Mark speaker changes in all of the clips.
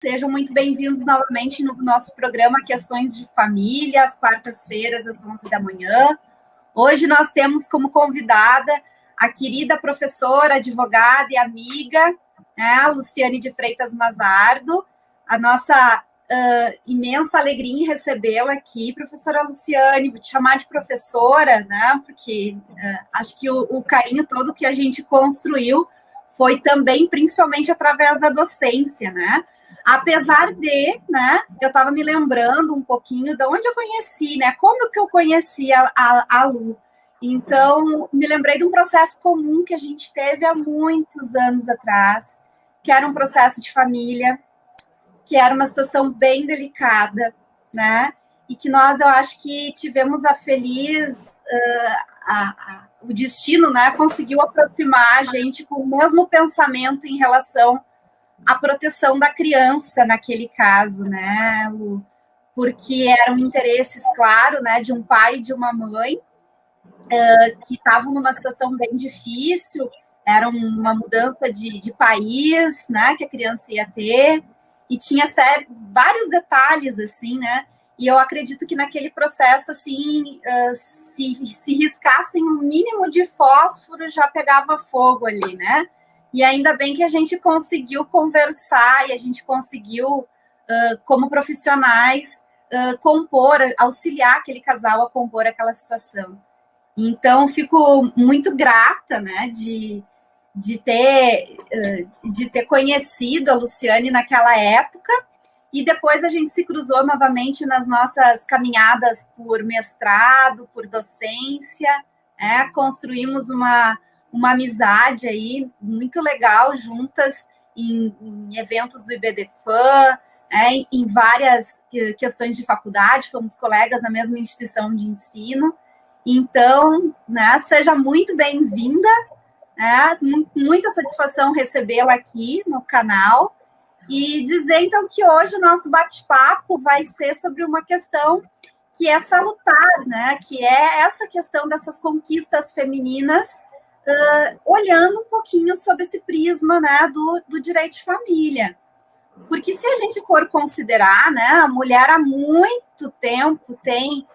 Speaker 1: Sejam muito bem-vindos novamente no nosso programa Questões de Família, às quartas-feiras, às 11 da manhã. Hoje nós temos como convidada a querida professora, advogada e amiga, né, a Luciane de Freitas Mazardo. A nossa imensa alegria em recebê-la aqui, professora Luciane. Vou te chamar de professora, né, porque acho que o carinho todo que a gente construiu foi também, principalmente, através da docência, né? Apesar de, né, eu estava me lembrando um pouquinho de onde eu conheci, né, como que eu conheci a Lu. Então, me lembrei de um processo comum que a gente teve há muitos anos atrás, que era um processo de família, que era uma situação bem delicada, né, e que nós, eu acho que tivemos a feliz... o destino, né, conseguiu aproximar a gente com o mesmo pensamento em relação à proteção da criança naquele caso, né, Lu? Porque eram interesses, claro, né, de um pai e de uma mãe que estavam numa situação bem difícil, era uma mudança de país, né, que a criança ia ter, e tinha vários detalhes, assim, né, e eu acredito que naquele processo, assim, se riscassem um mínimo de fósforo, já pegava fogo ali, né? E ainda bem que a gente conseguiu conversar e a gente conseguiu, como profissionais, auxiliar aquele casal a compor aquela situação. Então, fico muito grata, né, de ter conhecido a Luciane naquela época. E depois a gente se cruzou novamente nas nossas caminhadas por mestrado, por docência, construímos uma amizade aí muito legal juntas em eventos do IBDFAN, em várias questões de faculdade, fomos colegas na mesma instituição de ensino. Então, né, seja muito bem-vinda, né, muita satisfação recebê-la aqui no canal. E dizer, então, que hoje o nosso bate-papo vai ser sobre uma questão que é salutar, né? Que é essa questão dessas conquistas femininas, olhando um pouquinho sob esse prisma, né, do direito de família. Porque se a gente for considerar, né, a mulher há muito tempo tem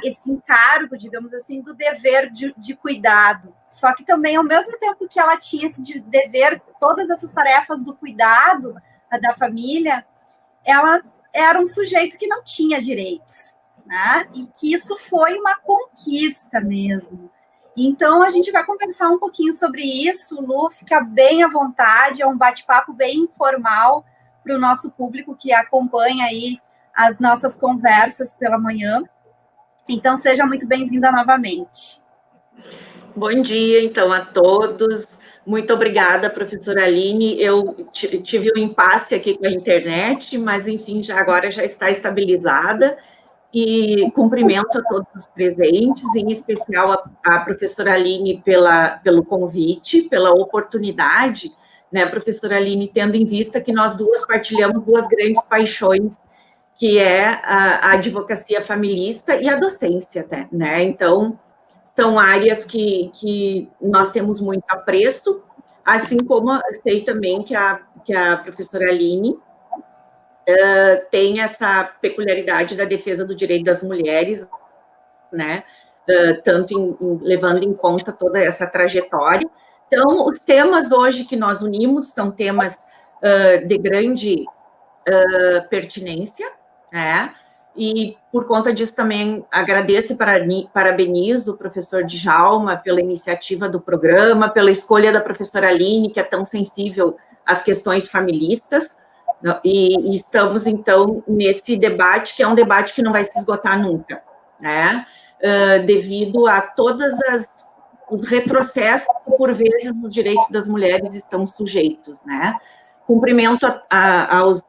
Speaker 1: esse encargo, digamos assim, do dever de cuidado. Só que também, ao mesmo tempo que ela tinha esse dever, todas essas tarefas do cuidado da família, ela era um sujeito que não tinha direitos, né? E que isso foi uma conquista mesmo. Então, a gente vai conversar um pouquinho sobre isso, Lu, fica bem à vontade, é um bate-papo bem informal para o nosso público que acompanha aí as nossas conversas pela manhã. Então, seja muito bem-vinda novamente.
Speaker 2: Bom dia, então, a todos. Muito obrigada, professora Aline. Eu tive um impasse aqui com a internet, mas, enfim, agora já está estabilizada. E cumprimento a todos os presentes, em especial a professora Aline pelo convite, pela oportunidade, né, professora Aline, tendo em vista que nós duas partilhamos duas grandes paixões, que é a advocacia familista e a docência, até, né? Então, são áreas que nós temos muito apreço, assim como sei também que a professora Aline tem essa peculiaridade da defesa do direito das mulheres, né? Tanto levando em conta toda essa trajetória. Então, os temas hoje que nós unimos são temas de grande pertinência, né? E, por conta disso, também agradeço e parabenizo o professor Djalma pela iniciativa do programa, pela escolha da professora Aline, que é tão sensível às questões familistas, e estamos, então, nesse debate, que é um debate que não vai se esgotar nunca, né? Devido a todos os retrocessos que, por vezes, os direitos das mulheres estão sujeitos, né? Cumprimento aos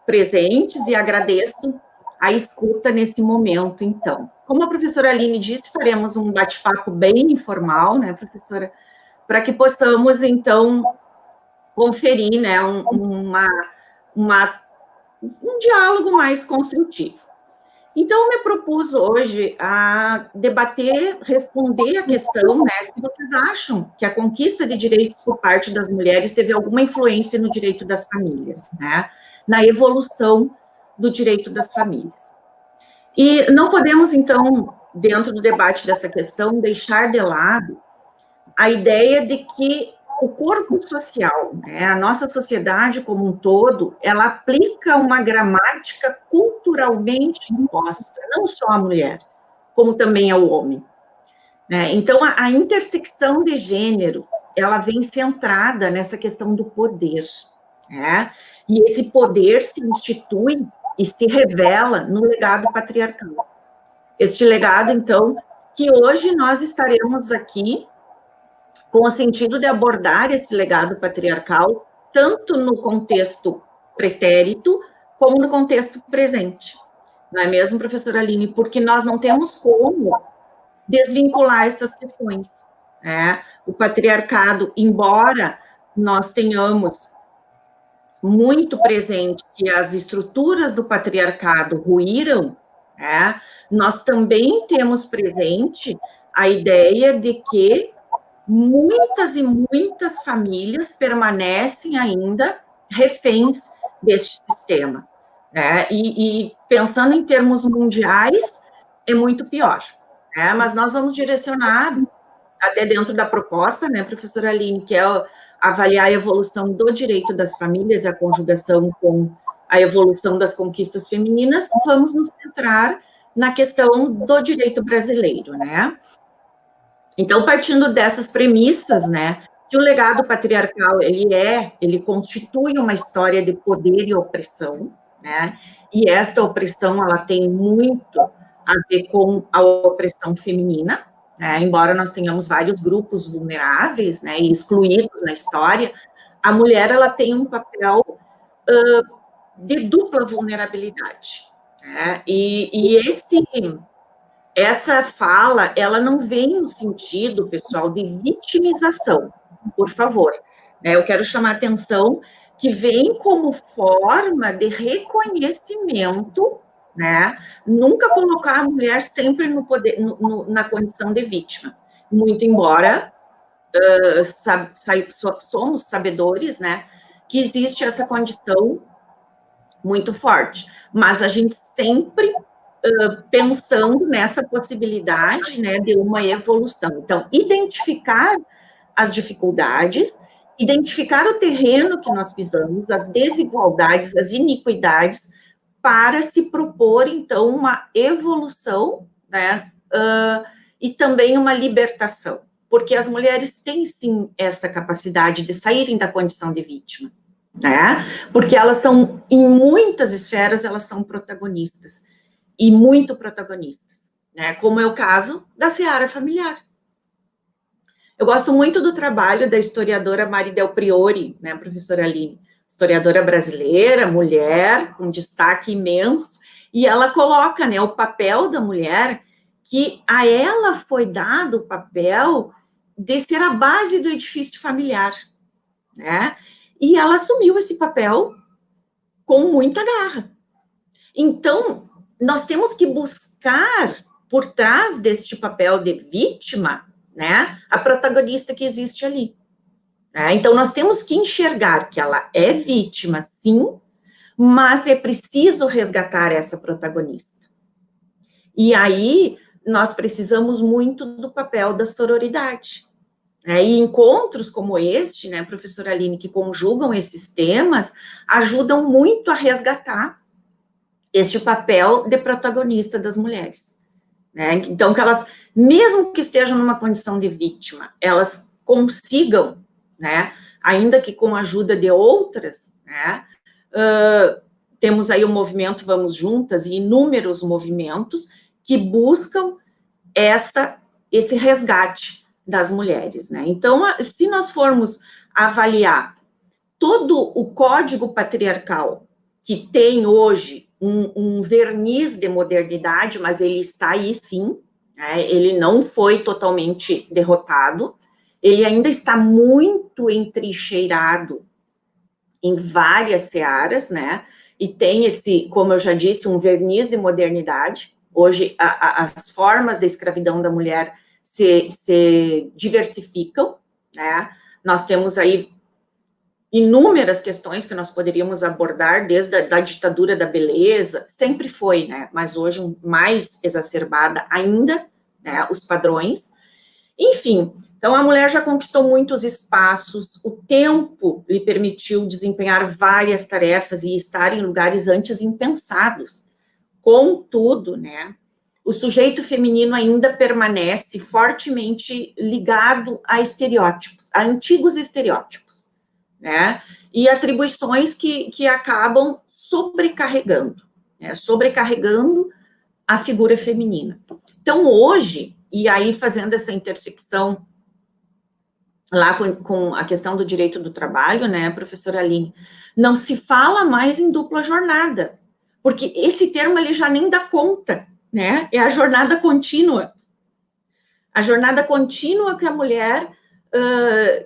Speaker 2: presentes e agradeço a escuta nesse momento, então. Como a professora Aline disse, faremos um bate-papo bem informal, né, professora? Para que possamos, então, conferir, né, um diálogo mais construtivo. Então, eu me propus hoje a debater, responder a questão, né, se vocês acham que a conquista de direitos por parte das mulheres teve alguma influência no direito das famílias, né? na evolução do direito das famílias. E não podemos, então, dentro do debate dessa questão, deixar de lado a ideia de que o corpo social, né, a nossa sociedade como um todo, ela aplica uma gramática culturalmente imposta, não só à mulher, como também ao homem. Né? Então, a intersecção de gêneros, ela vem centrada nessa questão do poder. Né? E esse poder se institui e se revela no legado patriarcal. Este legado, então, que hoje nós estaremos aqui com o sentido de abordar esse legado patriarcal, tanto no contexto pretérito, como no contexto presente. Não é mesmo, professora Aline? Porque nós não temos como desvincular essas questões. Né? O patriarcado, embora nós tenhamos muito presente que as estruturas do patriarcado ruíram, né? Nós também temos presente a ideia de que muitas e muitas famílias permanecem ainda reféns deste sistema. Né? E pensando em termos mundiais, é muito pior. Né? Mas nós vamos direcionar, até dentro da proposta, né, professora Aline, que é avaliar a evolução do direito das famílias, a conjugação com a evolução das conquistas femininas, vamos nos centrar na questão do direito brasileiro, né? Então, partindo dessas premissas, né, que o legado patriarcal, ele constitui uma história de poder e opressão, né, e esta opressão, ela tem muito a ver com a opressão feminina, né, embora nós tenhamos vários grupos vulneráveis, né, e excluídos na história, a mulher, ela tem um papel de dupla vulnerabilidade, né, essa fala, ela não vem no sentido, pessoal, de vitimização, por favor. Eu quero chamar a atenção que vem como forma de reconhecimento, né? Nunca colocar a mulher sempre no poder, na condição de vítima. Muito embora somos sabedores, né, que existe essa condição muito forte, mas a gente sempre pensando nessa possibilidade, né, de uma evolução. Então, identificar as dificuldades, identificar o terreno que nós pisamos, as desigualdades, as iniquidades, para se propor, então, uma evolução, né, e também uma libertação, porque as mulheres têm, sim, essa capacidade de saírem da condição de vítima, né, porque elas são, em muitas esferas, elas são protagonistas, e muito protagonistas, né? Como é o caso da seara familiar. Eu gosto muito do trabalho da historiadora Mari Del Priore, né, professora Aline, historiadora brasileira, mulher, com destaque imenso, e ela coloca, né, o papel da mulher, que a ela foi dado o papel de ser a base do edifício familiar, né? E ela assumiu esse papel com muita garra. Então, nós temos que buscar, por trás deste papel de vítima, né, a protagonista que existe ali. Né? Então, nós temos que enxergar que ela é vítima, sim, mas é preciso resgatar essa protagonista. E aí, nós precisamos muito do papel da sororidade. Né? E encontros como este, né, professora Aline, que conjugam esses temas, ajudam muito a resgatar este papel de protagonista das mulheres. Né? Então, que elas, mesmo que estejam numa condição de vítima, elas consigam, né, ainda que com a ajuda de outras, né, temos aí o movimento Vamos Juntas e inúmeros movimentos que buscam esse resgate das mulheres. Né? Então, se nós formos avaliar todo o código patriarcal que tem hoje um verniz de modernidade, mas ele está aí sim, né? Ele não foi totalmente derrotado, ele ainda está muito entrincheirado em várias searas, né? E tem esse, como eu já disse, um verniz de modernidade. Hoje, as formas da escravidão da mulher se diversificam, né? Nós temos aí inúmeras questões que nós poderíamos abordar, desde a ditadura da beleza, sempre foi, né, mas hoje mais exacerbada ainda, né, os padrões. Enfim, então a mulher já conquistou muitos espaços, o tempo lhe permitiu desempenhar várias tarefas e estar em lugares antes impensados. Contudo, né, o sujeito feminino ainda permanece fortemente ligado a estereótipos, a antigos estereótipos, né, e atribuições que acabam sobrecarregando, né, sobrecarregando a figura feminina. Então, hoje, e aí fazendo essa intersecção lá com a questão do direito do trabalho, né, professora Aline, não se fala mais em dupla jornada, porque esse termo ele já nem dá conta, né, é a jornada contínua. A jornada contínua que a mulher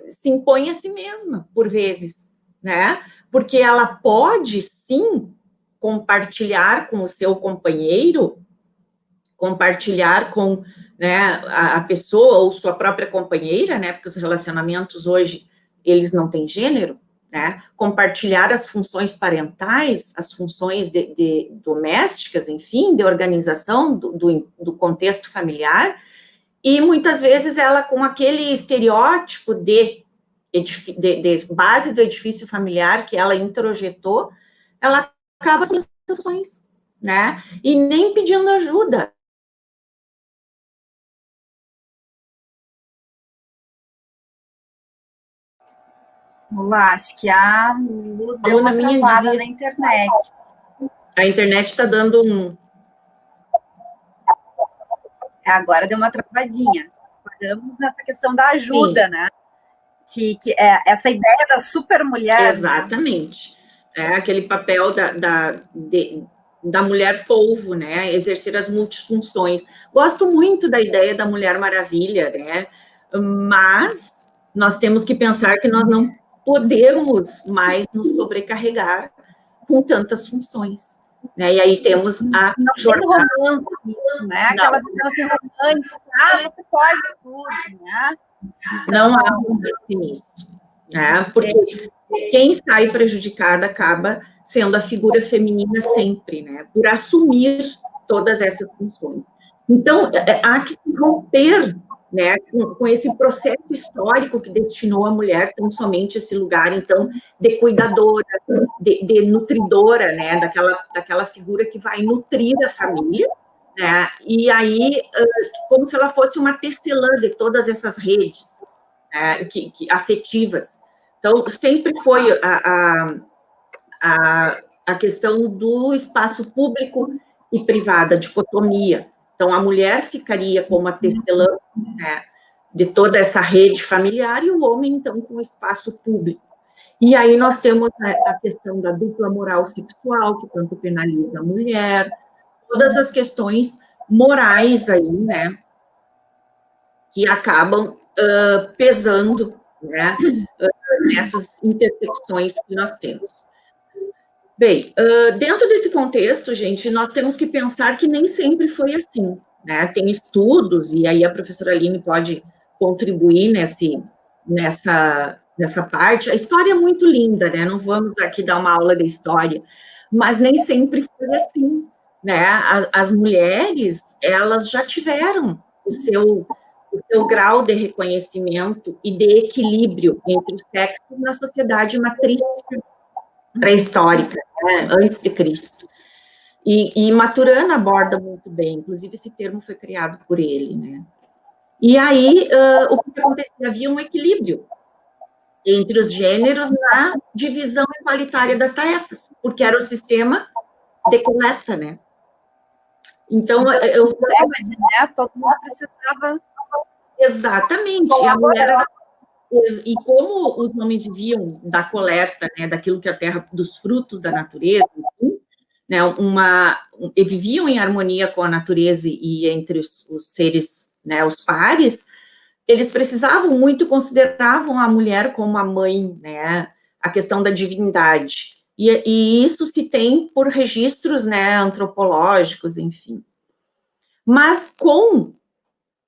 Speaker 2: se impõe a si mesma, por vezes, né, porque ela pode, sim, compartilhar com o seu companheiro, compartilhar com, né, a pessoa ou sua própria companheira, né, porque os relacionamentos hoje, eles não têm gênero, né, compartilhar as funções parentais, as funções domésticas, enfim, de organização do contexto familiar, e muitas vezes ela, com aquele estereótipo de base do edifício familiar que ela introjetou, ela acaba com as funções, né, e nem pedindo ajuda.
Speaker 1: Olá, acho que a Lu deu uma travada na internet.
Speaker 2: A internet está dando um...
Speaker 1: Agora deu uma travadinha. Paramos nessa questão da ajuda, sim, né? Que é essa ideia da supermulher.
Speaker 2: Exatamente. Né? É aquele papel da mulher polvo, né? Exercer as multifunções. Gosto muito da ideia da Mulher Maravilha, né? Mas nós temos que pensar que nós não podemos mais nos sobrecarregar com tantas funções. Né? E aí temos a
Speaker 1: não jornada. Tem romance, né? Aquela visão assim romântica, você pode tudo, né?
Speaker 2: Então, não há romance nisso, né? Porque quem sai prejudicada acaba sendo a figura feminina sempre, né? Por assumir todas essas funções. Então, há que se romper, né, com esse processo histórico que destinou a mulher tão somente esse lugar, então, de cuidadora, de nutridora, né, daquela figura que vai nutrir a família, né, e aí, como se ela fosse uma tecelã de todas essas redes, né, afetivas. Então, sempre foi a questão do espaço público e privado, a dicotomia. Então, a mulher ficaria como a tecelã, né, de toda essa rede familiar e o homem, então, com o espaço público. E aí nós temos a questão da dupla moral sexual, que tanto penaliza a mulher, todas as questões morais aí, né, que acabam pesando, né, nessas intersecções que nós temos. Bem, dentro desse contexto, gente, nós temos que pensar que nem sempre foi assim, né? Tem estudos, e aí a professora Aline pode contribuir nessa parte. A história é muito linda, né? Não vamos aqui dar uma aula de história, mas nem sempre foi assim, né? As mulheres, elas já tiveram o seu grau de reconhecimento e de equilíbrio entre os sexos na sociedade matriz pré-histórica, né, antes de Cristo. E Maturana aborda muito bem, inclusive esse termo foi criado por ele, né? E aí, o que acontecia? Havia um equilíbrio entre os gêneros na divisão igualitária das tarefas, porque era o sistema de coleta, né? Então,
Speaker 1: todo mundo precisava...
Speaker 2: Exatamente, e a mulher era... E como os homens viviam da coleta, né, daquilo que a terra, dos frutos da natureza, enfim, né, viviam em harmonia com a natureza e entre os seres, né, os pares, eles precisavam muito, consideravam a mulher como a mãe, né, a questão da divindade. E isso se tem por registros, né, antropológicos, enfim. Mas com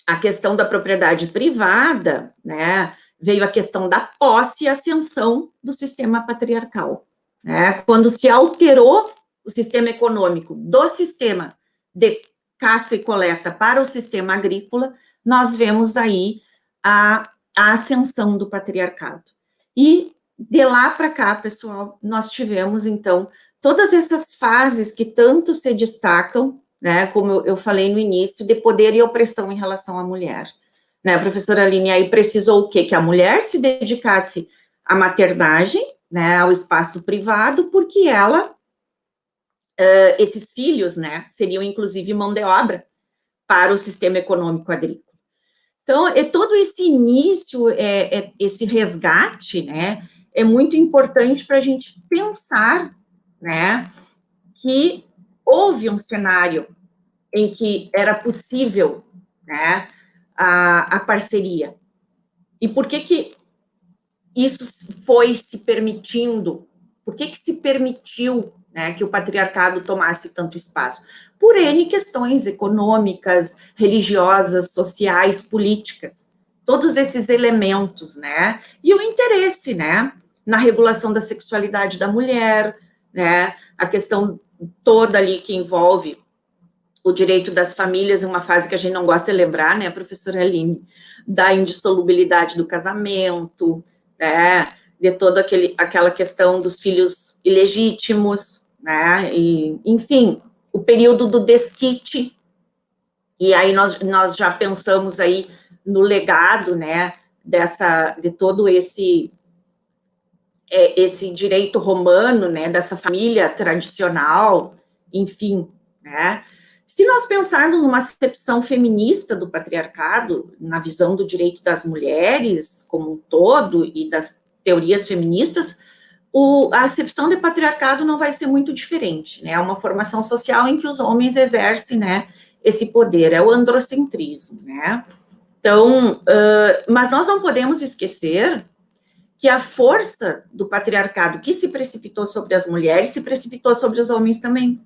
Speaker 2: a questão da propriedade privada, né, veio a questão da posse e ascensão do sistema patriarcal, né? Quando se alterou o sistema econômico do sistema de caça e coleta para o sistema agrícola, nós vemos aí a ascensão do patriarcado. E de lá para cá, pessoal, nós tivemos, então, todas essas fases que tanto se destacam, né, como eu falei no início, de poder e opressão em relação à mulher. Né, a professora Aline aí precisou o quê? Que a mulher se dedicasse à maternagem, né, ao espaço privado, porque ela, esses filhos, né, seriam inclusive mão de obra para o sistema econômico agrícola. Então, todo esse início, esse resgate, né, é muito importante para a gente pensar, né, que houve um cenário em que era possível, né, a parceria. E por que isso foi se permitindo? Por que se permitiu, né, que o patriarcado tomasse tanto espaço? Por N questões econômicas, religiosas, sociais, políticas, todos esses elementos, né? E o interesse, né, na regulação da sexualidade da mulher, né? A questão toda ali que envolve o direito das famílias, uma fase que a gente não gosta de lembrar, né, professora Aline, da indissolubilidade do casamento, né, de toda aquela questão dos filhos ilegítimos, né, e, enfim, o período do desquite, e aí nós já pensamos aí no legado, né, de todo esse direito romano, né, dessa família tradicional, enfim, né. Se nós pensarmos numa acepção feminista do patriarcado, na visão do direito das mulheres como um todo e das teorias feministas, a acepção de patriarcado não vai ser muito diferente, né? É uma formação social em que os homens exercem, né, esse poder, é o androcentrismo, né? Então, mas nós não podemos esquecer que a força do patriarcado que se precipitou sobre as mulheres se precipitou sobre os homens também.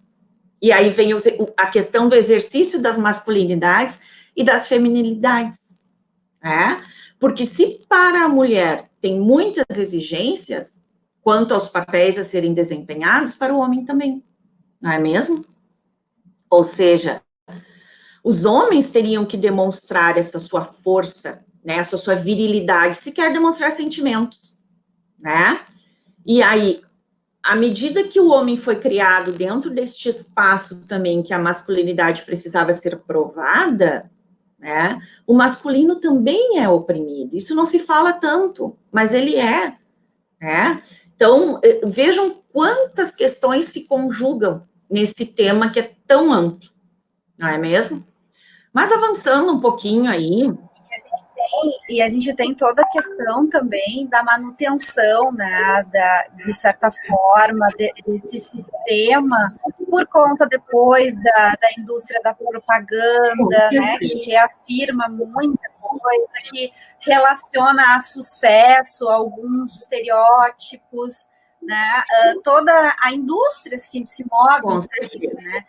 Speaker 2: E aí vem a questão do exercício das masculinidades e das feminilidades, né? Porque se para a mulher tem muitas exigências quanto aos papéis a serem desempenhados, para o homem também, não é mesmo? Ou seja, os homens teriam que demonstrar essa sua força, né, essa sua virilidade, se quer demonstrar sentimentos, né? E aí, à medida que o homem foi criado dentro deste espaço também que a masculinidade precisava ser provada, né, o masculino também é oprimido. Isso não se fala tanto, mas ele é, né? Então, vejam quantas questões se conjugam nesse tema que é tão amplo, não é mesmo? Mas avançando um pouquinho aí...
Speaker 1: E a gente tem toda a questão também da manutenção, né, de certa forma, desse sistema, por conta depois da indústria da propaganda, né, que reafirma muita coisa, que relaciona a sucesso, alguns estereótipos, né, toda a indústria se move por isso, né,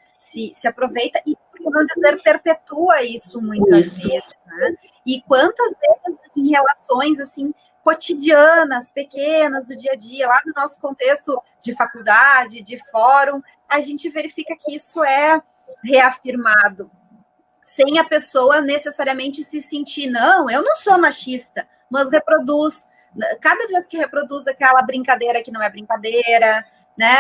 Speaker 1: se aproveita e, por não dizer, perpetua isso muitas vezes, né? E quantas vezes em relações assim cotidianas, pequenas, do dia a dia, lá no nosso contexto de faculdade, de fórum, a gente verifica que isso é reafirmado, sem a pessoa necessariamente se sentir, não, eu não sou machista, mas reproduz, cada vez que reproduz aquela brincadeira que não é brincadeira, né,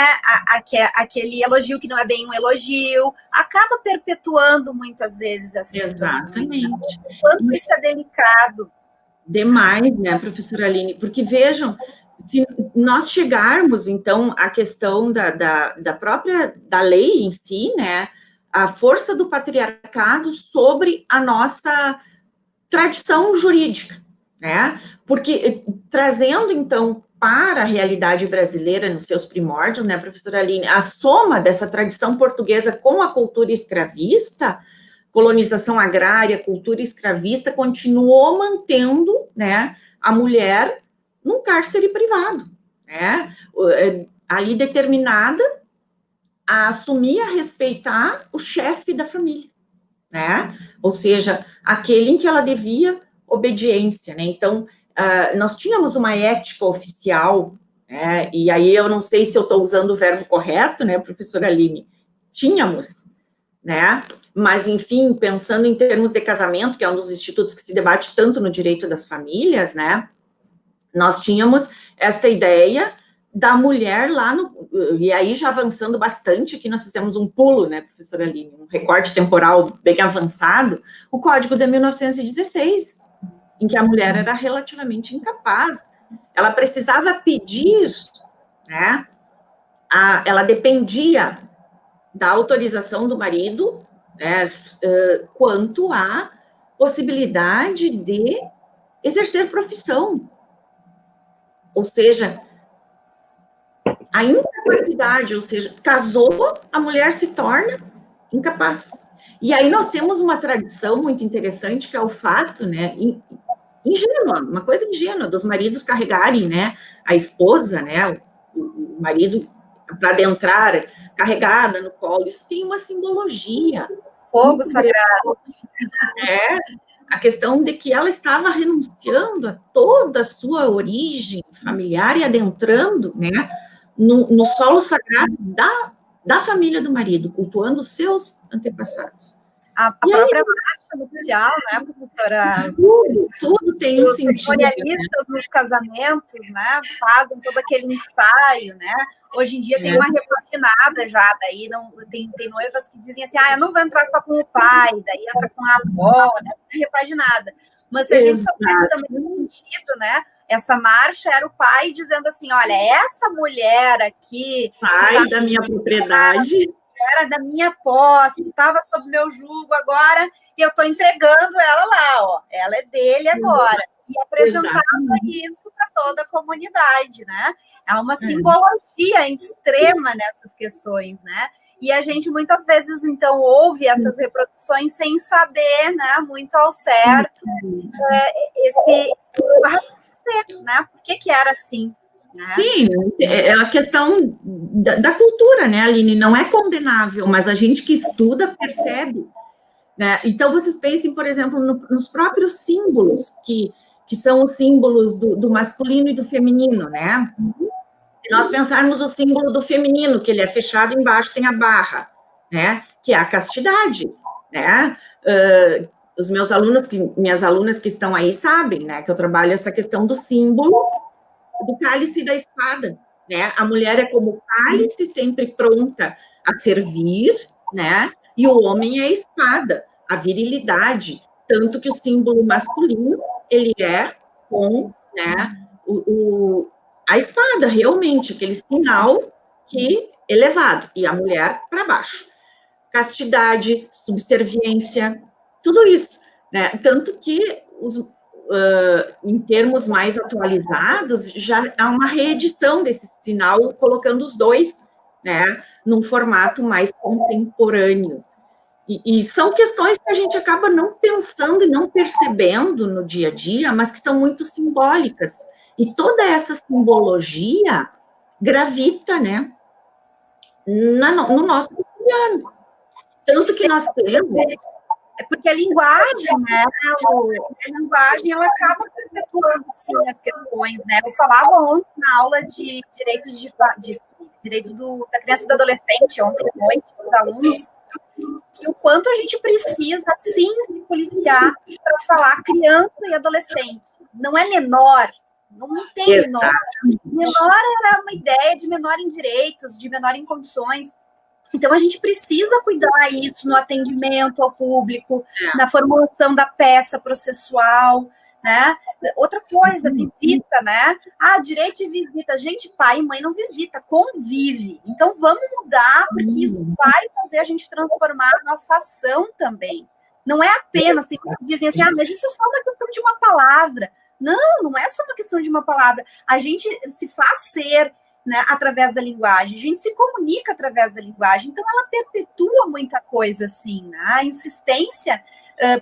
Speaker 1: aquele elogio que não é bem um elogio, acaba perpetuando muitas vezes essas situações. Né? Quanto isso é delicado.
Speaker 2: Demais, né, professora Aline? Porque, vejam, se nós chegarmos, então, à questão da própria lei em si, né, a força do patriarcado sobre a nossa tradição jurídica, né? Porque, trazendo, então, para a realidade brasileira, nos seus primórdios, né, professora Aline, a soma dessa tradição portuguesa com a cultura escravista, colonização agrária, cultura escravista, continuou mantendo, né, a mulher num cárcere privado, né, ali determinada a assumir, a respeitar o chefe da família, né, ou seja, aquele em que ela devia obediência, né, então, nós tínhamos uma ética oficial, né, e aí eu não sei se eu estou usando o verbo correto, né, professora Aline? Tínhamos, né? Mas, enfim, pensando em termos de casamento, que é um dos institutos que se debate tanto no direito das famílias, né? Nós tínhamos esta ideia da mulher lá no... E aí, já avançando bastante, aqui nós fizemos um pulo, né, professora Aline? Um recorte temporal bem avançado, o Código de 1916, em que a mulher era relativamente incapaz. Ela precisava pedir, né? Ela dependia da autorização do marido, né, quanto à possibilidade de exercer profissão. Ou seja, a incapacidade, ou seja, casou, a mulher se torna incapaz. E aí nós temos uma tradição muito interessante, que é o fato, né, ingênua, uma coisa ingênua, dos maridos carregarem, né, a esposa, né, o marido, para adentrar carregada no colo. Isso tem uma simbologia.
Speaker 1: Fogo sagrado.
Speaker 2: É, a questão de que ela estava renunciando a toda a sua origem familiar e adentrando, né, no solo sagrado da família do marido, cultuando os seus antepassados.
Speaker 1: A própria marcha nupcial, né, professora?
Speaker 2: Tudo tem um sentido.
Speaker 1: Os cerimonialistas, né, nos casamentos, né, fazem todo aquele ensaio, né? Hoje em dia tem uma repaginada já, daí não, tem noivas que dizem assim, eu não vou entrar só com o pai, daí entra com a avó, né? Repaginada. Mas se a gente souber também no sentido, né? Essa marcha era o pai dizendo assim, olha, essa mulher aqui...
Speaker 2: Sai da minha propriedade...
Speaker 1: Era da minha posse, que estava sob meu jugo agora, e eu estou entregando ela lá, ó. Ela é dele agora. E apresentava isso para toda a comunidade, né? É uma simbologia extrema nessas questões, né? E a gente muitas vezes, então, ouve essas reproduções sem saber, né, muito ao certo, né? Por que era assim?
Speaker 2: Sim, é a questão da cultura, né, Aline? Não é condenável, mas a gente que estuda percebe, né? Então, vocês pensem, por exemplo, nos próprios símbolos, que são os símbolos do masculino e do feminino, né? Se nós pensarmos o símbolo do feminino, que ele é fechado embaixo, tem a barra, né? Que é a castidade, né? Os minhas alunas que estão aí sabem, né? Que eu trabalho essa questão do símbolo do cálice da espada, né? A mulher é como cálice, sempre pronta a servir, né? E o homem é a espada, a virilidade, tanto que o símbolo masculino, ele é com, né, a espada, realmente, aquele sinal que elevado, e a mulher para baixo. Castidade, subserviência, tudo isso, né? Tanto que em termos mais atualizados, já há uma reedição desse sinal, colocando os dois, né, num formato mais contemporâneo. E são questões que a gente acaba não pensando e não percebendo no dia a dia, mas que são muito simbólicas. E toda essa simbologia gravita, né, no nosso cotidiano. Tanto que nós temos...
Speaker 1: Porque a linguagem, né, a linguagem, ela acaba perpetuando, sim, as questões, né? Eu falava ontem na aula de direito da criança e do adolescente, ontem à noite, com os alunos, que o quanto a gente precisa, sim, se policiar para falar criança e adolescente. Não é menor, não tem menor. Menor era uma ideia de menor em direitos, de menor em condições. Então, a gente precisa cuidar isso no atendimento ao público, na formulação da peça processual, né? Outra coisa, visita, né? Direito de visita. Gente, pai e mãe não visita, convive. Então, vamos mudar, porque isso vai fazer a gente transformar a nossa ação também. Não é apenas, tem que dizem assim, mas isso é só uma questão de uma palavra. Não, não é só uma questão de uma palavra. A gente se faz ser, né, através da linguagem, a gente se comunica através da linguagem, então ela perpetua muita coisa assim, né? A insistência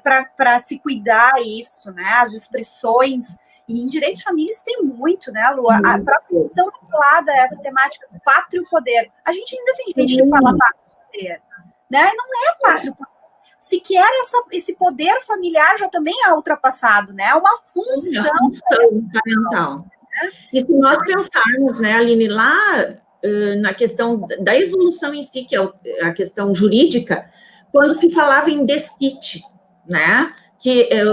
Speaker 1: para se cuidar isso, né? As expressões, e em direito de família isso tem muito, né, Lu? A própria questão vinculada a essa temática do pátrio poder. A gente ainda tem gente que fala pátrio poder, né? Não é pátrio poder. sequer esse poder familiar já também é ultrapassado, né? É uma função
Speaker 2: parental. E se nós pensarmos, né, Aline, lá na questão da evolução em si, que é a questão jurídica, quando se falava em desquite, né,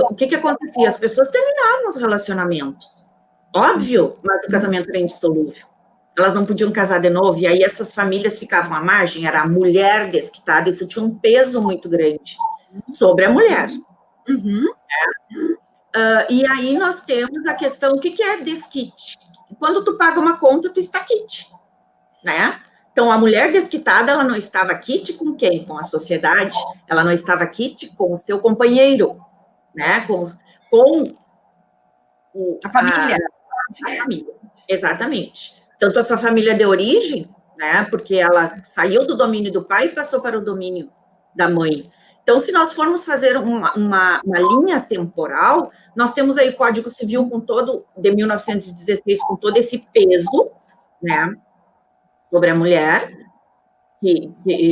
Speaker 2: o que acontecia? As pessoas terminavam os relacionamentos, óbvio, mas o casamento era indissolúvel. Elas não podiam casar de novo, e aí essas famílias ficavam à margem, era a mulher desquitada, isso tinha um peso muito grande sobre a mulher.
Speaker 1: Uhum.
Speaker 2: E aí nós temos a questão, o que é desquite? Quando tu paga uma conta, tu está quite, né? Então, a mulher desquitada, ela não estava quite com quem? Com a sociedade, ela não estava quite com o seu companheiro, né? Com
Speaker 1: a família.
Speaker 2: A família, exatamente. Tanto a sua família de origem, né? Porque ela saiu do domínio do pai e passou para o domínio da mãe. Então, se nós formos fazer uma linha temporal, nós temos aí o Código Civil de 1916, com todo esse peso, né, sobre a mulher, que tinha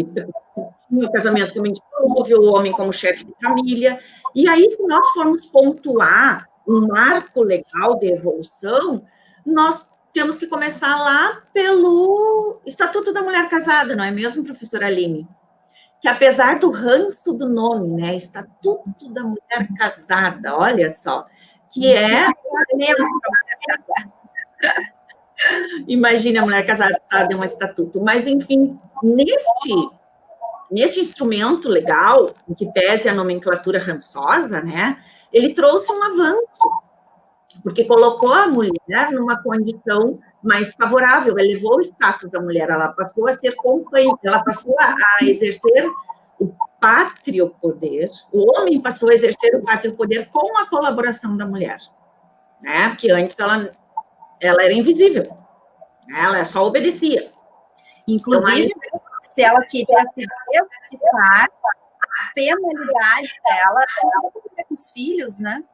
Speaker 2: o casamento como indissolúvel, o homem como chefe de família. E aí, se nós formos pontuar um marco legal de evolução, nós temos que começar lá pelo Estatuto da Mulher Casada, não é mesmo, professora Aline? Que apesar do ranço do nome, né, Estatuto da Mulher Casada, olha só, que é... Imagine a mulher casada de um estatuto. Mas, enfim, neste instrumento legal, em que pese a nomenclatura rançosa, né, ele trouxe um avanço, porque colocou a mulher numa condição mais favorável, elevou o status da mulher, ela passou a ser companheira, ela passou a exercer o pátrio poder, o homem passou a exercer o pátrio poder com a colaboração da mulher, né? Porque antes ela era invisível, né? Ela só obedecia.
Speaker 1: Inclusive, então, se ela queria se desquitar, a penalidade dela é com os filhos, né?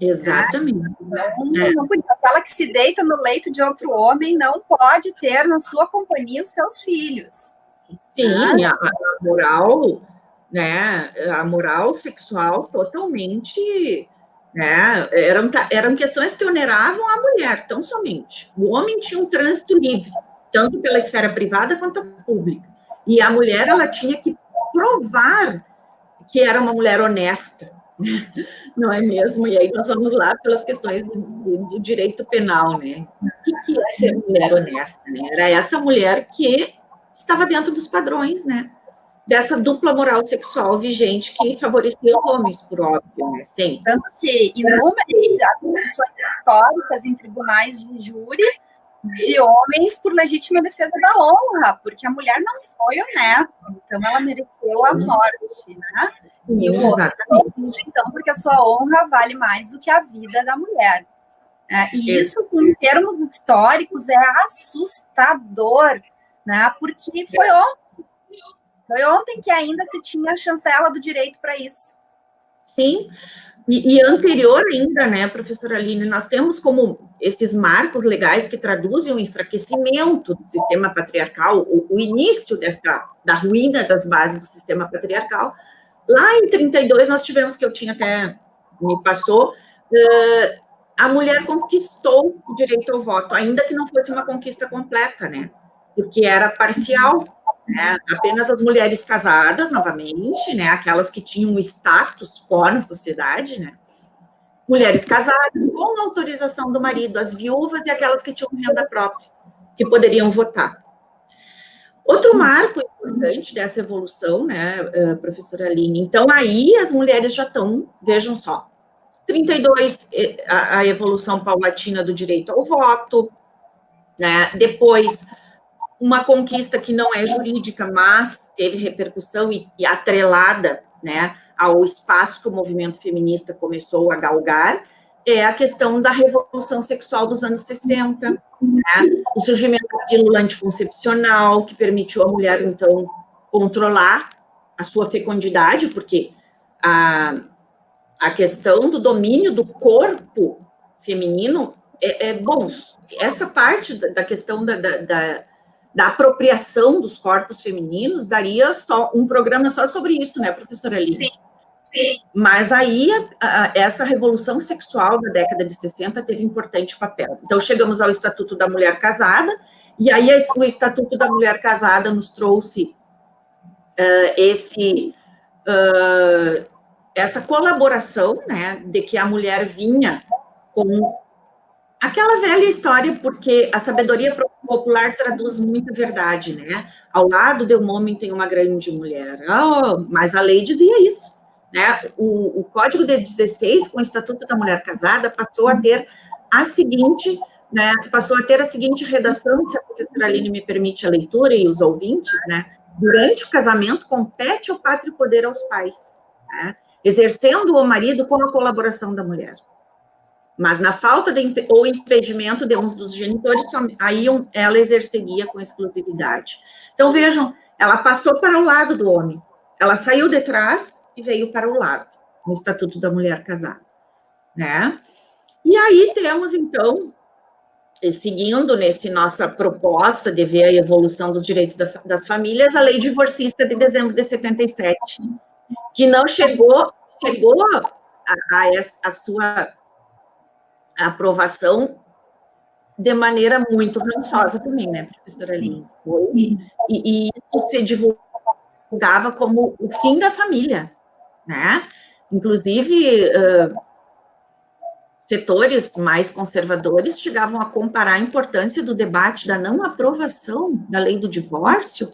Speaker 2: Exatamente.
Speaker 1: Não podia. Aquela que se deita no leito de outro homem não pode ter na sua companhia os seus filhos.
Speaker 2: Sim, a moral, né? A moral sexual totalmente, né? Eram questões que oneravam a mulher, tão somente. O homem tinha um trânsito livre, tanto pela esfera privada quanto pública. E a mulher, ela tinha que provar que era uma mulher honesta, não é mesmo? E aí nós vamos lá pelas questões do direito penal, né? O que é ser mulher honesta? Né? Era essa mulher que estava dentro dos padrões, né? Dessa dupla moral sexual vigente que favorecia os homens, por óbvio, né? Sempre.
Speaker 1: Tanto que inúmeras acusações históricas em tribunais de júri de homens por legítima defesa da honra, porque a mulher não foi honesta, então ela mereceu a morte, né?
Speaker 2: Sim,
Speaker 1: e o homem, então, porque a sua honra vale mais do que a vida da mulher. E isso, em termos históricos, é assustador, né? Porque foi ontem que ainda se tinha a chancela do direito para isso.
Speaker 2: Sim. E anterior ainda, né, professora Aline, nós temos como esses marcos legais que traduzem o enfraquecimento do sistema patriarcal, o início da ruína das bases do sistema patriarcal. Lá em 32, nós tivemos, que eu tinha até, me passou, a mulher conquistou o direito ao voto, ainda que não fosse uma conquista completa, né, porque era parcial. Né? Apenas as mulheres casadas, novamente, né? Aquelas que tinham status quo na sociedade, né? Mulheres casadas com autorização do marido, as viúvas e aquelas que tinham renda própria, que poderiam votar. Outro marco importante dessa evolução, né, professora Aline? Então, aí as mulheres já estão, vejam só, 32, a evolução paulatina do direito ao voto, né? Depois, uma conquista que não é jurídica, mas teve repercussão e atrelada, né, ao espaço que o movimento feminista começou a galgar, é a questão da revolução sexual dos anos 60, né, o surgimento da pílula anticoncepcional, que permitiu à mulher, então, controlar a sua fecundidade, porque a questão do domínio do corpo feminino bom, essa parte da questão da apropriação dos corpos femininos, daria só um programa só sobre isso, né, professora Aline?
Speaker 1: Sim. Sim.
Speaker 2: Mas aí, essa revolução sexual da década de 60 teve importante papel. Então, chegamos ao Estatuto da Mulher Casada, e aí o Estatuto da Mulher Casada nos trouxe essa colaboração, né, de que a mulher vinha com aquela velha história, porque a sabedoria popular traduz muita verdade, né? Ao lado de um homem tem uma grande mulher. Mas a lei dizia isso, né? O Código de 16, com o Estatuto da Mulher Casada, passou a ter a seguinte, né? Passou a ter a seguinte redação, se a professora Aline me permite a leitura e os ouvintes, né? Durante o casamento, compete o pátrio poder aos pais, né? Exercendo o marido com a colaboração da mulher. Mas na falta ou impedimento de um dos genitores, aí ela exerceria com exclusividade. Então, vejam, ela passou para o lado do homem. Ela saiu de trás e veio para o lado, no Estatuto da Mulher Casada, né? E aí temos, então, seguindo nessa nossa proposta de ver a evolução dos direitos das famílias, a Lei Divorcista de dezembro de 77, que não chegou a sua aprovação de maneira muito rançosa também, né, professora Aline? E isso se divulgava como o fim da família, né? Inclusive, setores mais conservadores chegavam a comparar a importância do debate da não aprovação da lei do divórcio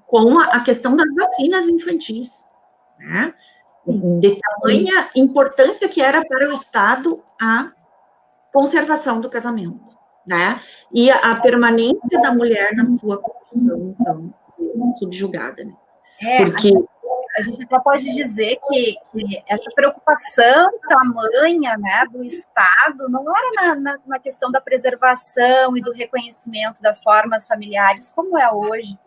Speaker 2: com a questão das vacinas infantis, né? De tamanha importância que era para o Estado a conservação do casamento, né? E a permanência da mulher na sua condição, então, subjugada, né?
Speaker 1: Porque a gente até pode dizer que essa preocupação tamanha, né, do Estado não era na questão da preservação e do reconhecimento das formas familiares, como é hoje,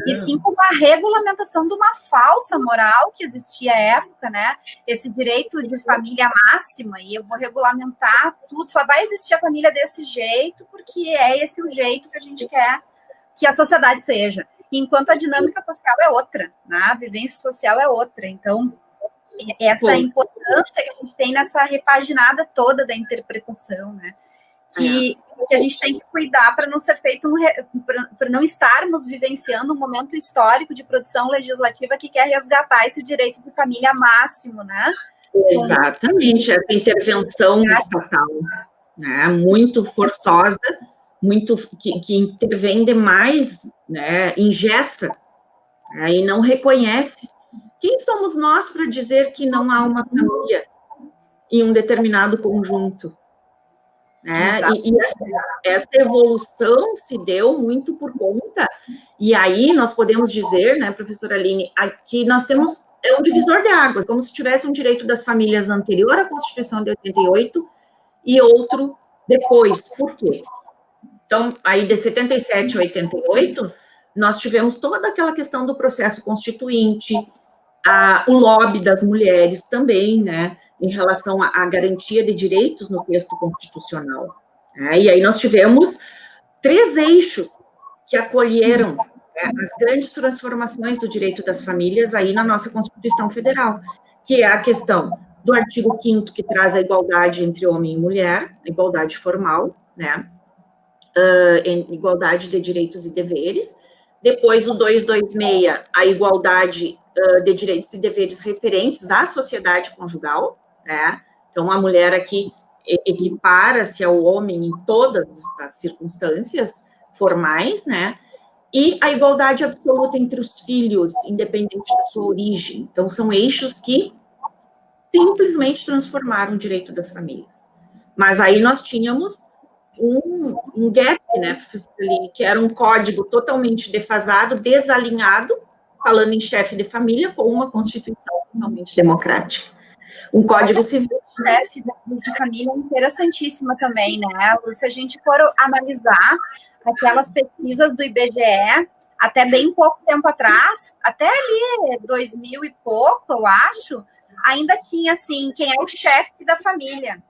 Speaker 1: e sim com a regulamentação de uma falsa moral que existia à época, né? Esse direito de família máxima, e eu vou regulamentar tudo, só vai existir a família desse jeito, porque é esse o jeito que a gente quer que a sociedade seja. Enquanto a dinâmica social é outra, né? A vivência social é outra. Então, essa importância que a gente tem nessa repaginada toda da interpretação, né? Que a gente tem que cuidar para não ser feito para não estarmos vivenciando um momento histórico de produção legislativa que quer resgatar esse direito de família máximo, né?
Speaker 2: Exatamente, essa intervenção estatal, né? Muito forçosa, muito que intervém demais, né? Engessa, né? E não reconhece. Quem somos nós para dizer que não há uma família em um determinado conjunto? Né? E essa evolução se deu muito por conta, e aí nós podemos dizer, né, professora Aline, que nós temos um divisor de águas, como se tivesse um direito das famílias anterior à Constituição de 88 e outro depois. Por quê? Então, aí de 77 a 88, nós tivemos toda aquela questão do processo constituinte, o lobby das mulheres também, né, em relação à garantia de direitos no texto constitucional. E aí nós tivemos 3 eixos que acolheram as grandes transformações do direito das famílias aí na nossa Constituição Federal, que é a questão do artigo 5º, que traz a igualdade entre homem e mulher, a igualdade formal, né, igualdade de direitos e deveres. Depois, o 226, a igualdade de direitos e deveres referentes à sociedade conjugal, né? Então, a mulher aqui equipara-se ao homem em todas as circunstâncias formais, né? E a igualdade absoluta entre os filhos, independente da sua origem. Então, são eixos que simplesmente transformaram o direito das famílias. Mas aí nós tínhamos um gap, né, professora Aline, que era um código totalmente defasado, desalinhado, falando em chefe de família, com uma Constituição totalmente democrática. Um código civil.
Speaker 1: Chefe de família é interessantíssima também, né? Se a gente for analisar aquelas pesquisas do IBGE, até bem pouco tempo atrás, até ali 2000 e pouco, eu acho, ainda tinha, assim, quem é o chefe da família.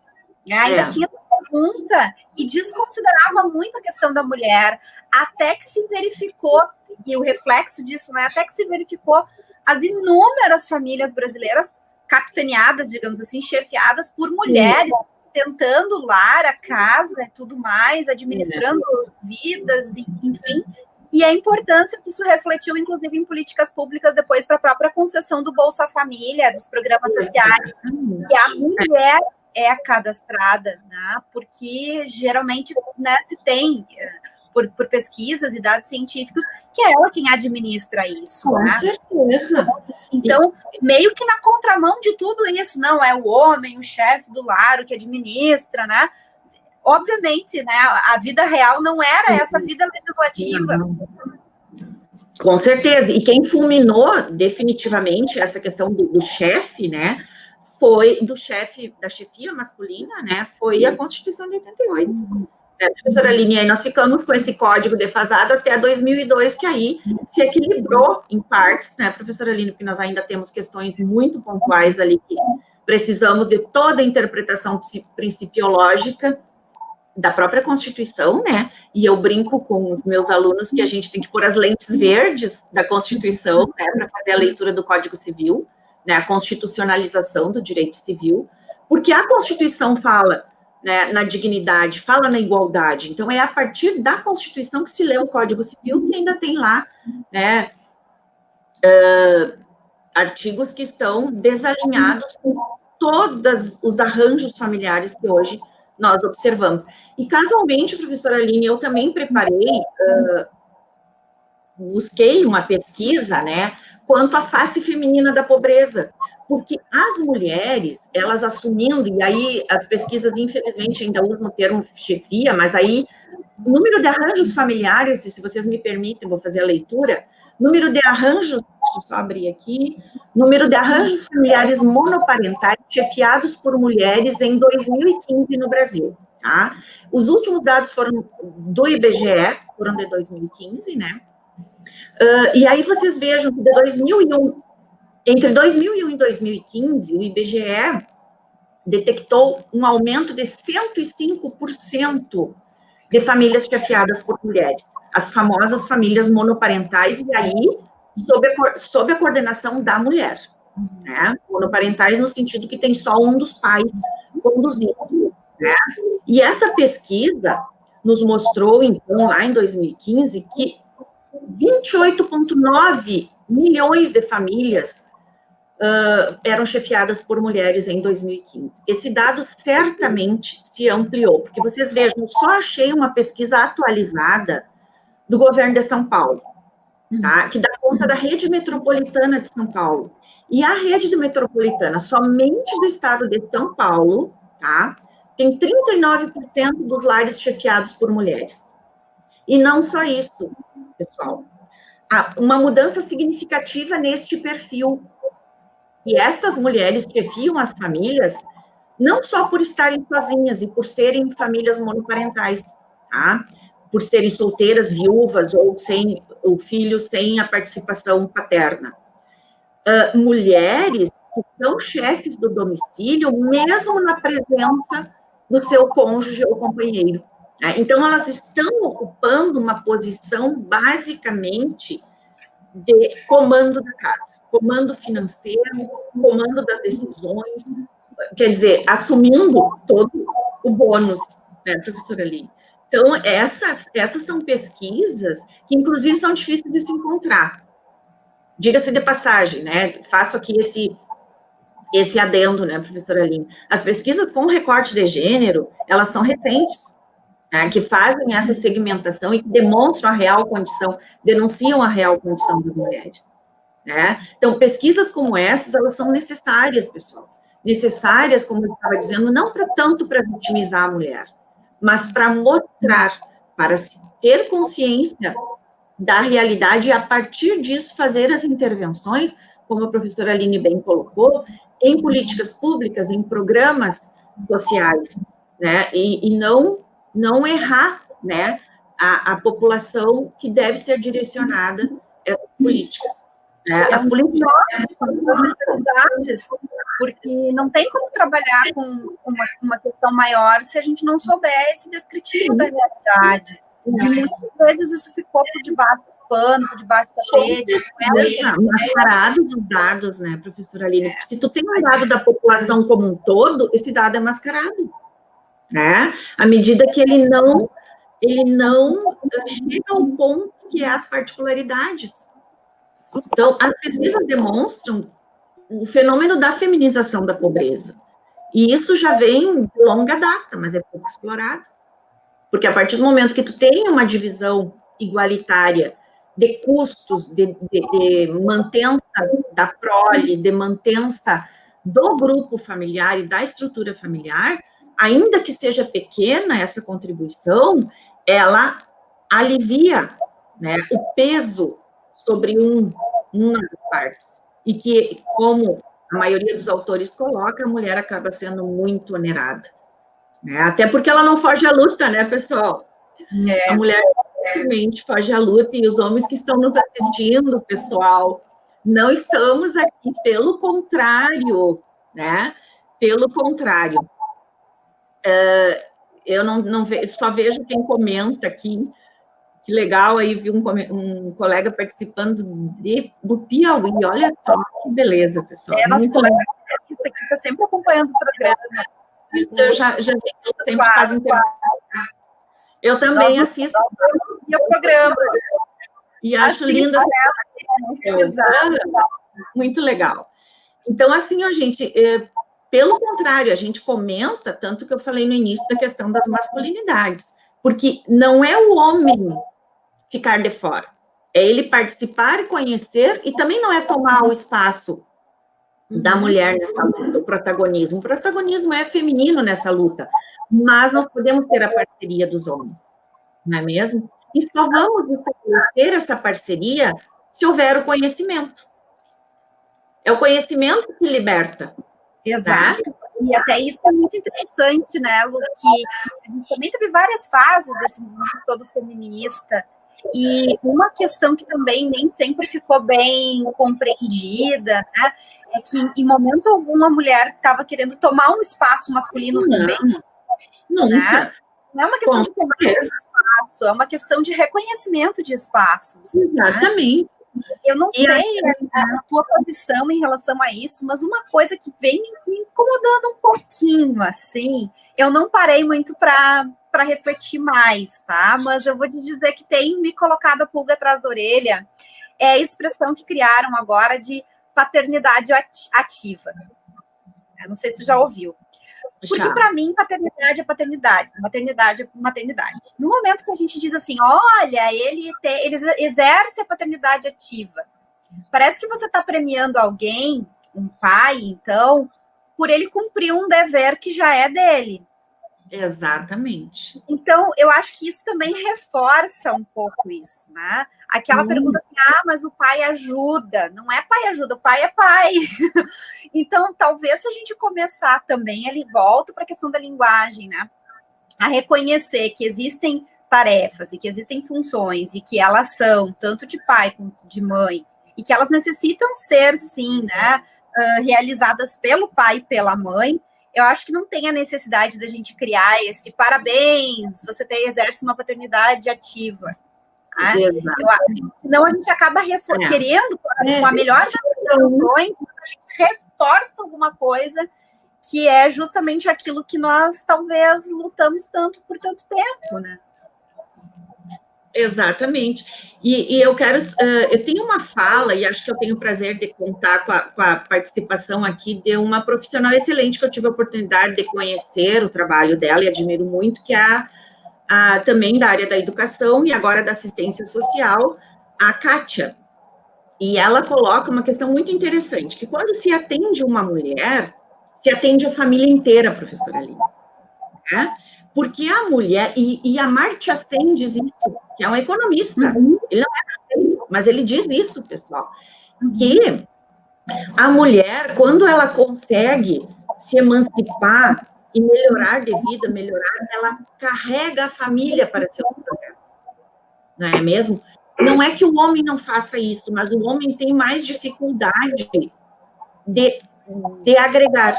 Speaker 1: Né? Ainda tinha pergunta e desconsiderava muito a questão da mulher, até que se verificou, e o reflexo disso, né, até que se verificou as inúmeras famílias brasileiras capitaneadas, digamos assim, chefiadas por mulheres, tentando o lar, a casa e tudo mais, administrando vidas, enfim. E a importância que isso refletiu, inclusive, em políticas públicas depois para a própria concessão do Bolsa Família, dos programas sociais, que a mulher é cadastrada, né? Porque geralmente, né, se tem, por pesquisas e dados científicos, que é ela quem administra isso.
Speaker 2: Com
Speaker 1: né?
Speaker 2: certeza.
Speaker 1: Então, meio que na contramão de tudo isso, não é o homem, o chefe do lar, o que administra, né? Obviamente, né, a vida real não era essa vida legislativa.
Speaker 2: Com certeza. E quem fulminou definitivamente essa questão do chefe, né, foi do chefe, da chefia masculina, né, foi a Constituição de 88. Professora Aline, aí nós ficamos com esse código defasado até 2002, que aí se equilibrou em partes, né, professora Aline, porque nós ainda temos questões muito pontuais ali que precisamos de toda a interpretação principiológica da própria Constituição, né, e eu brinco com os meus alunos que a gente tem que pôr as lentes verdes da Constituição, né, para fazer a leitura do Código Civil, né, a constitucionalização do direito civil, porque a Constituição fala, né, na dignidade, fala na igualdade. Então, é a partir da Constituição que se lê o Código Civil, que ainda tem lá, né, artigos que estão desalinhados com todos os arranjos familiares que hoje nós observamos. E, casualmente, professora Aline, eu também preparei, busquei uma pesquisa, né, quanto à face feminina da pobreza, porque as mulheres, elas assumindo, e aí as pesquisas, infelizmente, ainda usam o termo chefia, mas aí, o número de arranjos familiares, e se vocês me permitem, vou fazer a leitura, número de arranjos, deixa eu só abrir aqui, número de arranjos familiares monoparentais chefiados por mulheres em 2015 no Brasil, tá? Os últimos dados foram do IBGE, foram de 2015, né? E aí vocês vejam que de 2001, entre 2001 e 2015, o IBGE detectou um aumento de 105% de famílias chefiadas por mulheres, as famosas famílias monoparentais, e aí sob a coordenação da mulher, né? Monoparentais no sentido que tem só um dos pais conduzindo, né? E essa pesquisa nos mostrou, então, lá em 2015, que 28,9 milhões de famílias eram chefiadas por mulheres em 2015. Esse dado certamente se ampliou, porque vocês vejam, eu só achei uma pesquisa atualizada do governo de São Paulo, tá? Que dá conta da rede metropolitana de São Paulo. E a rede metropolitana, somente do estado de São Paulo, tá? Tem 39% dos lares chefiados por mulheres. E não só isso, pessoal. Há uma mudança significativa neste perfil. E estas mulheres chefiam as famílias não só por estarem sozinhas e por serem famílias monoparentais, tá? Por serem solteiras, viúvas ou sem o filho sem a participação paterna. Mulheres que são chefes do domicílio, mesmo na presença do seu cônjuge ou companheiro. Né? Então, elas estão ocupando uma posição, basicamente, de comando da casa, comando financeiro, comando das decisões, quer dizer, assumindo todo o bônus, né, professora Aline? Então, essas são pesquisas que, inclusive, são difíceis de se encontrar. Diga-se de passagem, né? Faço aqui esse adendo, né, professora Aline? As pesquisas com recorte de gênero, elas são recentes, né, que fazem essa segmentação e que demonstram a real condição, denunciam a real condição das mulheres, né? Então, pesquisas como essas, elas são necessárias, pessoal. Necessárias, como eu estava dizendo, não tanto para vitimizar a mulher, mas para mostrar, para se ter consciência da realidade e, a partir disso, fazer as intervenções, como a professora Aline bem colocou, em políticas públicas, em programas sociais, né? E não errar, né, a população que deve ser direcionada a essas políticas. As políticas
Speaker 1: das necessidades, porque não tem como trabalhar com uma questão maior se a gente não souber esse descritivo da realidade. E muitas vezes isso ficou por debaixo do pano, por debaixo do tapete.
Speaker 2: Mascarados os dados, né, professora Aline? Porque se tu tem um dado da população como um todo, esse dado é mascarado, né? À medida que ele não chega ao ponto que é as particularidades. Então, as pesquisas demonstram o fenômeno da feminização da pobreza. E isso já vem de longa data, mas é pouco explorado. Porque a partir do momento que tu tem uma divisão igualitária de custos, de mantença da prole, de mantença do grupo familiar e da estrutura familiar, ainda que seja pequena essa contribuição, ela alivia, né, o peso sobre uma das partes. E que, como a maioria dos autores coloca, a mulher acaba sendo muito onerada. Né? Até porque ela não foge à luta, né, pessoal? A mulher facilmente foge à luta, e os homens que estão nos assistindo, pessoal, não estamos aqui, pelo contrário, né? Pelo contrário. Eu só vejo quem comenta aqui. Que legal, aí vi um colega participando do Piauí, olha só, que beleza, pessoal.
Speaker 1: Nossa colega que está sempre acompanhando o programa.
Speaker 2: Eu já vi que sempre faz intervenção. Eu também assisto
Speaker 1: o programa.
Speaker 2: E acho lindo. Muito legal. Então, assim, ó, gente, pelo contrário, a gente comenta, tanto que eu falei no início da questão das masculinidades, porque não é o homem ficar de fora, é ele participar e conhecer, e também não é tomar o espaço da mulher nessa luta, o protagonismo. O protagonismo é feminino nessa luta, mas nós podemos ter a parceria dos homens, não é mesmo? E só vamos estabelecer essa parceria se houver o conhecimento. É o conhecimento que liberta.
Speaker 1: Exato. Tá? E até isso é muito interessante, né, Lu, que a gente também teve várias fases desse movimento todo feminista. E uma questão que também nem sempre ficou bem compreendida, né, é que em momento algum a mulher estava querendo tomar um espaço masculino também.
Speaker 2: Nunca.
Speaker 1: Né? Não é uma questão de tomar espaço, é uma questão de reconhecimento de espaços.
Speaker 2: Exatamente. Né?
Speaker 1: Eu não sei a tua posição em relação a isso, mas uma coisa que vem me incomodando um pouquinho, assim, eu não parei muito para refletir mais, tá? Mas eu vou te dizer que tem me colocado a pulga atrás da orelha, é a expressão que criaram agora de paternidade ativa. Eu não sei se você já ouviu. Porque, para mim, paternidade é paternidade, maternidade é maternidade. No momento que a gente diz assim, olha, ele exerce a paternidade ativa, parece que você está premiando alguém, um pai, então, por ele cumprir um dever que já é dele.
Speaker 2: Exatamente.
Speaker 1: Então, eu acho que isso também reforça um pouco isso, né? Aquela pergunta assim, mas o pai ajuda. Não é pai ajuda, o pai é pai. Então, talvez se a gente começar também, ele volta para a questão da linguagem, né? A reconhecer que existem tarefas e que existem funções e que elas são tanto de pai quanto de mãe e que elas necessitam ser, sim, né, realizadas pelo pai e pela mãe. Eu acho que não tem a necessidade da gente criar esse parabéns, você exerce uma paternidade ativa. Né? Senão a gente acaba querendo, com a melhor das intenções, a gente reforça alguma coisa que é justamente aquilo que nós talvez lutamos tanto por tanto tempo, né?
Speaker 2: Exatamente. E eu quero... eu tenho uma fala, e acho que eu tenho o prazer de contar com a participação aqui de uma profissional excelente que eu tive a oportunidade de conhecer o trabalho dela, e admiro muito, que é também da área da educação e agora da assistência social, a Kátia. E ela coloca uma questão muito interessante, que quando se atende uma mulher, se atende a família inteira, professora Aline. Né? Porque a mulher, e a Amartya Sen diz isso, que é um economista, ele não é, mas ele diz isso, pessoal, que a mulher, quando ela consegue se emancipar e melhorar de vida, ela carrega a família para seus projetos, não é mesmo? Não é que o homem não faça isso, mas o homem tem mais dificuldade de agregar.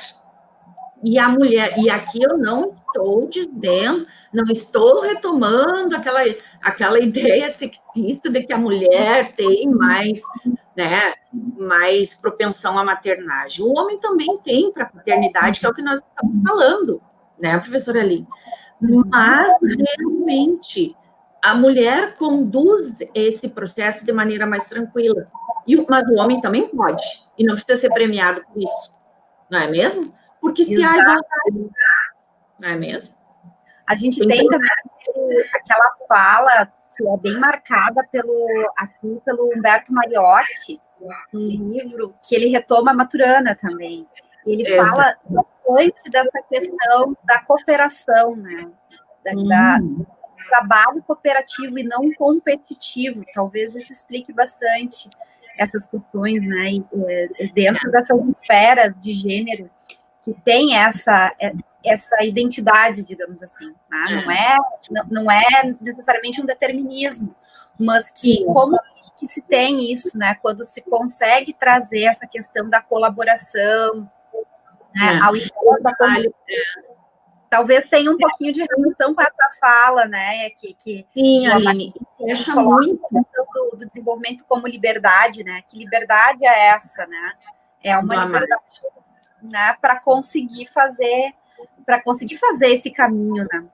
Speaker 2: E a mulher, e aqui eu não estou dizendo, não estou retomando aquela ideia sexista de que a mulher tem mais, né, mais propensão à maternagem. O homem também tem para a paternidade, que é o que nós estamos falando, né, professora Aline? Mas, realmente, a mulher conduz esse processo de maneira mais tranquila. Mas o homem também pode, e não precisa ser premiado por isso, não é mesmo? Porque se há igualdade, não é mesmo?
Speaker 1: A gente tem também aquela fala que é bem marcada pelo Humberto Mariotti, um livro que ele retoma a Maturana também. Ele fala bastante dessa questão da cooperação, né? Do trabalho cooperativo e não competitivo. Talvez isso explique bastante essas questões, né? Dentro dessas esferas de gênero que tem essa identidade, digamos assim, né? Não é necessariamente um determinismo, mas que como que se tem isso, né? Quando se consegue trazer essa questão da colaboração, né? Ao invés da talvez tenha um pouquinho de relação com essa fala, né?
Speaker 2: Sim, Aline, fecha muito
Speaker 1: a questão do desenvolvimento como liberdade, né? Que liberdade é essa, né? É uma liberdade, né? Para conseguir fazer esse caminho, né?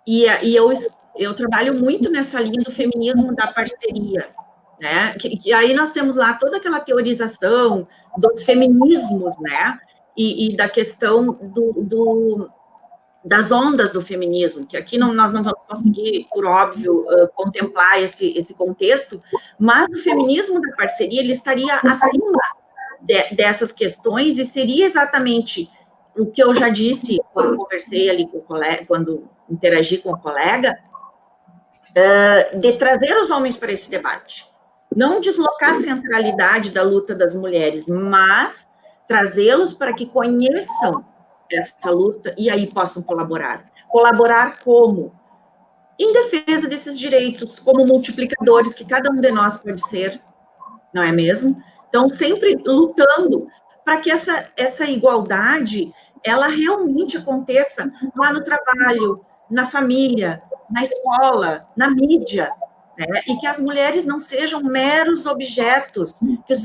Speaker 2: E eu trabalho muito nessa linha do feminismo da parceria, né? Que aí nós temos lá toda aquela teorização dos feminismos, né? E da questão das ondas do feminismo, que aqui nós não vamos conseguir, por óbvio, contemplar esse contexto, mas o feminismo da parceria, ele estaria acima dessas questões e seria exatamente o que eu já disse quando conversei ali com o colega, quando interagi com o colega, de trazer os homens para esse debate. Não deslocar a centralidade da luta das mulheres, mas trazê-los para que conheçam essa luta e aí possam colaborar. Colaborar como? Em defesa desses direitos, como multiplicadores que cada um de nós pode ser, não é mesmo? Então, sempre lutando para que essa igualdade, ela realmente aconteça lá no trabalho, na família, na escola, na mídia, né? E que as mulheres não sejam meros objetos, que os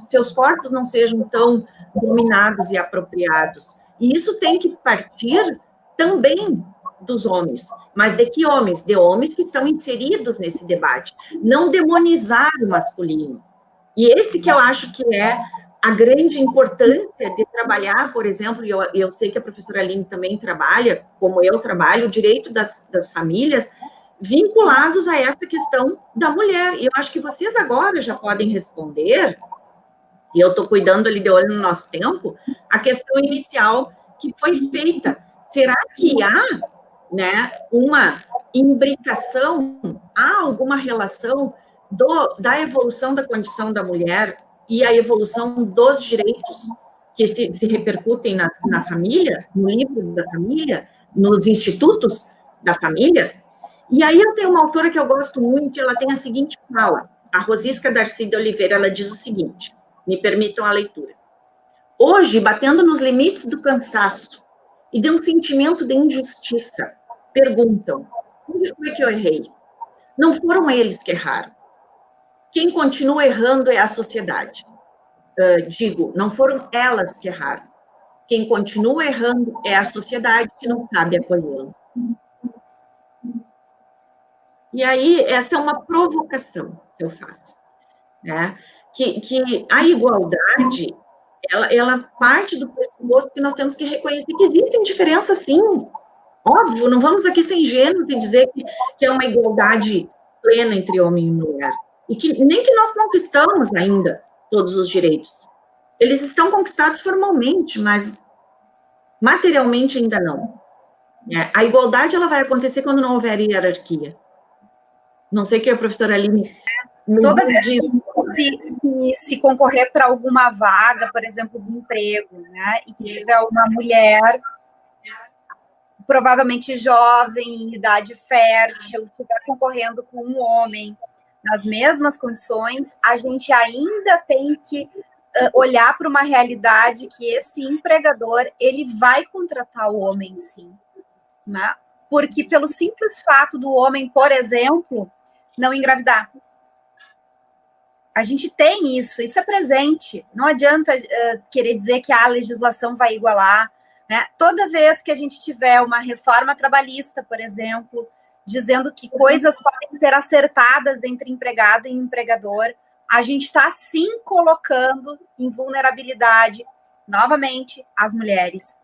Speaker 2: seus corpos não sejam tão dominados e apropriados. E isso tem que partir também dos homens. Mas de que homens? De homens que estão inseridos nesse debate. Não demonizar o masculino. E esse que eu acho que é a grande importância de trabalhar, por exemplo, e eu sei que a professora Aline também trabalha, como eu trabalho, o direito das famílias, vinculados a essa questão da mulher. E eu acho que vocês agora já podem responder, e eu estou cuidando ali de olho no nosso tempo, a questão inicial que foi feita. Será que há, né, uma imbricação, há alguma relação da evolução da condição da mulher e a evolução dos direitos que se repercutem na família, no livro da família, nos institutos da família? E aí eu tenho uma autora que eu gosto muito, ela tem a seguinte fala, a Rosisca Darcy de Oliveira, ela diz o seguinte, me permitam a leitura. Hoje, batendo nos limites do cansaço e de um sentimento de injustiça, perguntam, onde foi que eu errei? Não foram eles que erraram. Quem continua errando é a sociedade. Não foram elas que erraram. Quem continua errando é a sociedade que não sabe acolhê-los. E aí, essa é uma provocação que eu faço, né? Que a igualdade, ela parte do pressuposto que nós temos que reconhecer que existem diferenças, sim. Óbvio, não vamos aqui ser ingênuos e dizer que é uma igualdade plena entre homem e mulher. E nem que nós conquistamos ainda todos os direitos. Eles estão conquistados formalmente, mas materialmente ainda não. A igualdade ela vai acontecer quando não houver hierarquia. Não sei o que a professora Aline...
Speaker 1: Toda vez que se concorrer para alguma vaga, por exemplo, de emprego, né, e que tiver uma mulher provavelmente jovem, em idade fértil, estiver concorrendo com um homem nas mesmas condições, a gente ainda tem que olhar para uma realidade que esse empregador, ele vai contratar o homem, sim, né? Porque pelo simples fato do homem, por exemplo, não engravidar. A gente tem isso é presente. Não adianta querer dizer que a legislação vai igualar, né? Toda vez que a gente tiver uma reforma trabalhista, por exemplo, dizendo que coisas podem ser acertadas entre empregado e empregador, a gente está, sim, colocando em vulnerabilidade, novamente, as mulheres.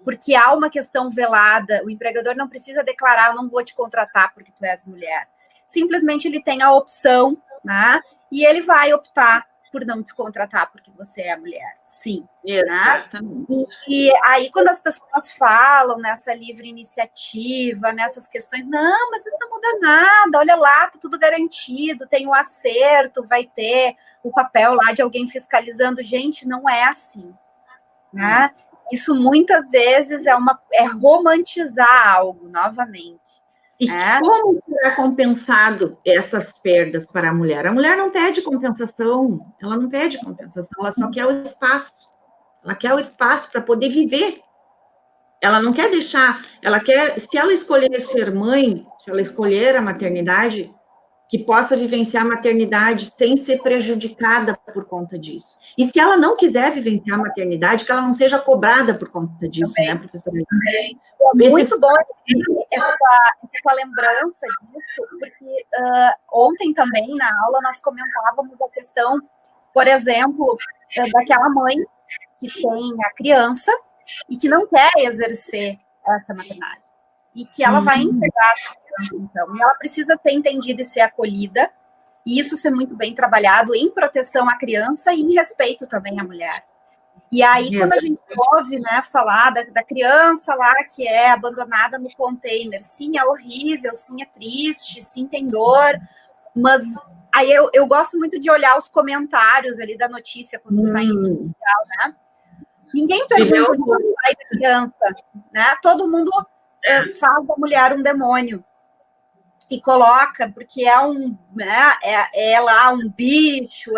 Speaker 1: Porque há uma questão velada, o empregador não precisa declarar, eu não vou te contratar porque tu és mulher. Simplesmente ele tem a opção, né? E ele vai optar por não te contratar porque você é mulher, sim.
Speaker 2: Exatamente.
Speaker 1: Né? E aí, quando as pessoas falam nessa livre iniciativa, nessas questões, não, mas isso não muda nada, olha lá, tá tudo garantido, tem o acerto, vai ter o papel lá de alguém fiscalizando. Gente, não é assim, né? Isso muitas vezes é romantizar algo, novamente.
Speaker 2: E como será compensado essas perdas para a mulher? A mulher não pede compensação, ela não pede compensação, ela só quer o espaço. Ela quer o espaço para poder viver. Ela não quer deixar, ela quer, se ela escolher ser mãe, se ela escolher a maternidade, que possa vivenciar a maternidade sem ser prejudicada por conta disso. E se ela não quiser vivenciar a maternidade, que ela não seja cobrada por conta disso, também, né, professora?
Speaker 1: Também. É muito bom essa lembrança disso, porque ontem também, na aula, nós comentávamos a questão, por exemplo, daquela mãe que tem a criança e que não quer exercer essa maternidade. E que ela vai entregar essa criança, então. E ela precisa ser entendida e ser acolhida, e isso ser muito bem trabalhado em proteção à criança e em respeito também à mulher. E aí, quando a gente ouve, né, falar da criança lá que é abandonada no container, sim, é horrível, sim, é triste, sim, tem dor, mas aí eu gosto muito de olhar os comentários ali da notícia quando sai em rede social, né? Ninguém pergunta o pai da criança, né? Todo mundo faz da mulher um demônio e coloca, porque é lá um bicho,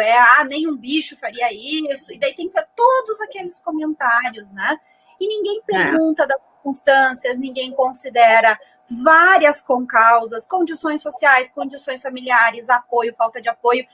Speaker 1: nem um bicho faria isso, e daí tem todos aqueles comentários, né? E ninguém pergunta das circunstâncias, ninguém considera várias concausas, condições sociais, condições familiares, apoio, falta de apoio.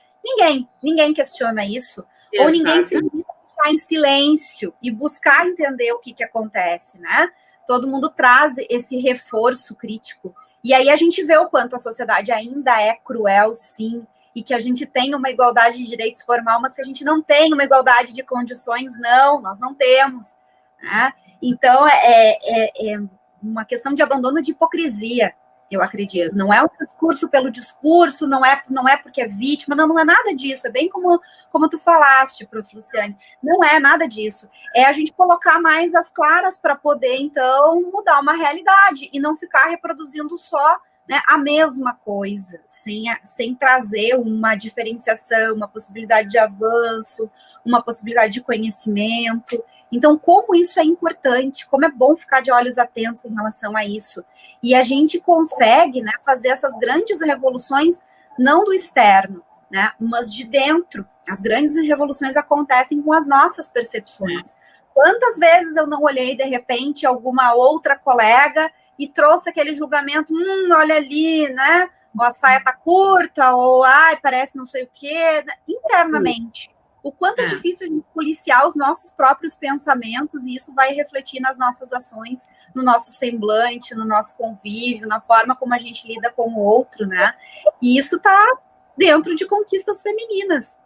Speaker 1: Ninguém questiona isso. Exato. Ou ninguém se ficar em silêncio e buscar entender o que acontece, né? Todo mundo traz esse reforço crítico. E aí a gente vê o quanto a sociedade ainda é cruel, sim, e que a gente tem uma igualdade de direitos formal, mas que a gente não tem uma igualdade de condições, nós não temos. Né? Então, é uma questão de abandono de hipocrisia, eu acredito. Não é um discurso pelo discurso, não é porque é vítima, não é nada disso. É bem como tu falaste, prof. Luciane. Não é nada disso. É a gente colocar mais as claras para poder, então, mudar uma realidade e não ficar reproduzindo só, né, a mesma coisa, sem trazer uma diferenciação, uma possibilidade de avanço, uma possibilidade de conhecimento. Então, como isso é importante, como é bom ficar de olhos atentos em relação a isso. E a gente consegue, né, fazer essas grandes revoluções, não do externo, né, mas de dentro. As grandes revoluções acontecem com as nossas percepções. Quantas vezes eu não olhei, de repente, alguma outra colega e trouxe aquele julgamento, olha ali, né, ou a saia tá curta, ou, parece não sei o quê, internamente. O quanto é difícil a gente policiar os nossos próprios pensamentos, e isso vai refletir nas nossas ações, no nosso semblante, no nosso convívio, na forma como a gente lida com o outro, né? E isso está dentro de conquistas femininas.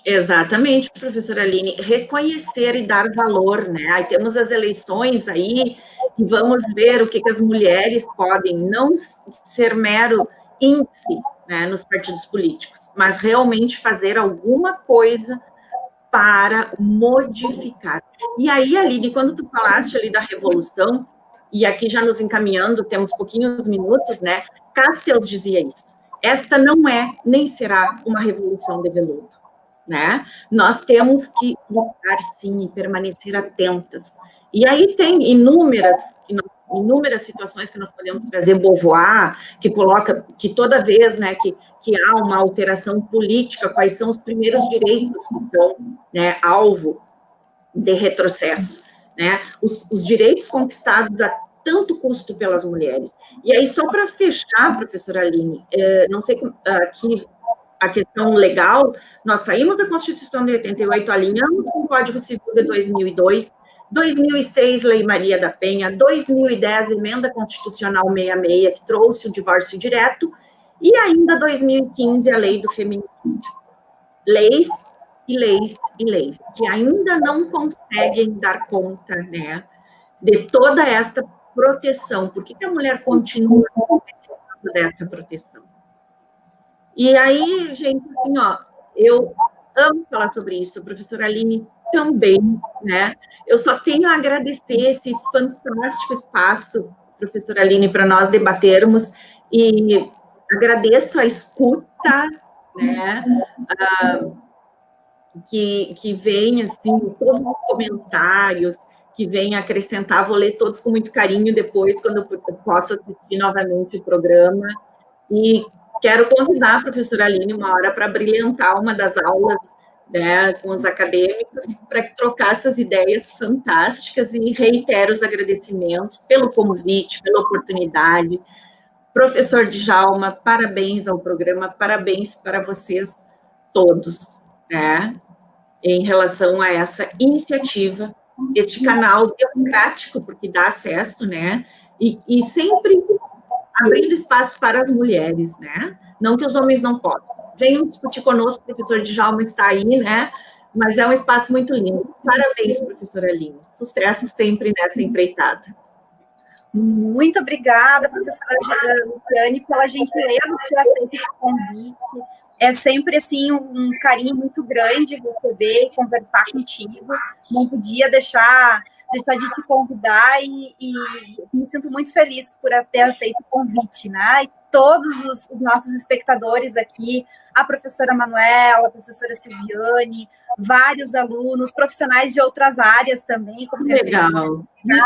Speaker 2: Exatamente, professora Aline, reconhecer e dar valor, né? Aí temos as eleições aí, e vamos ver o que as mulheres podem, não ser mero índice, né, nos partidos políticos, mas realmente fazer alguma coisa para modificar. E aí, Aline, quando tu falaste ali da revolução, e aqui já nos encaminhando, temos pouquinhos minutos, né? Castells dizia isso. Esta não é, nem será uma revolução de veludo, né? Nós temos que lutar, sim, e permanecer atentas. E aí tem inúmeras, que nós inúmeras situações que nós podemos trazer, Beauvoir, que coloca que toda vez, né, que há uma alteração política, quais são os primeiros direitos que são, né, alvo de retrocesso, né? Os direitos conquistados a tanto custo pelas mulheres. E aí, só para fechar, professora Aline, não sei aqui a questão legal, nós saímos da Constituição de 88, alinhamos com o Código Civil de 2002, 2006, Lei Maria da Penha, 2010, Emenda Constitucional 66, que trouxe o divórcio direto, e ainda 2015, a Lei do Feminicídio. Leis e leis e leis, que ainda não conseguem dar conta, né, de toda esta proteção. Por que a mulher continua precisando dessa proteção? E aí, gente, assim, ó, eu amo falar sobre isso, a professora Aline também, né? Eu só tenho a agradecer esse fantástico espaço, professora Aline, para nós debatermos, e agradeço a escuta, né? Que vem, assim, todos os comentários, que vem acrescentar, vou ler todos com muito carinho depois, quando eu posso assistir novamente o programa, e quero convidar a professora Aline uma hora para brilhantar uma das aulas, né, com os acadêmicos, para trocar essas ideias fantásticas, e reitero os agradecimentos pelo convite, pela oportunidade. Professor Djalma, parabéns ao programa, parabéns para vocês todos, né, em relação a essa iniciativa, este canal democrático, porque dá acesso, né, e sempre abrindo espaço para as mulheres, né, não que os homens não possam. Venham discutir conosco, o professor Djalma está aí, né, mas é um espaço muito lindo. Parabéns, professora Aline. Sucesso sempre nessa empreitada.
Speaker 1: Muito obrigada, professora Luciane, pela gentileza de aceitar o convite. É sempre, assim, um carinho muito grande receber e conversar contigo. Não podia deixar de te convidar e me sinto muito feliz por ter aceito o convite, né? E todos os nossos espectadores aqui, a professora Manuela, a professora Silviane, vários alunos, profissionais de outras áreas também, como
Speaker 2: legal,
Speaker 1: né?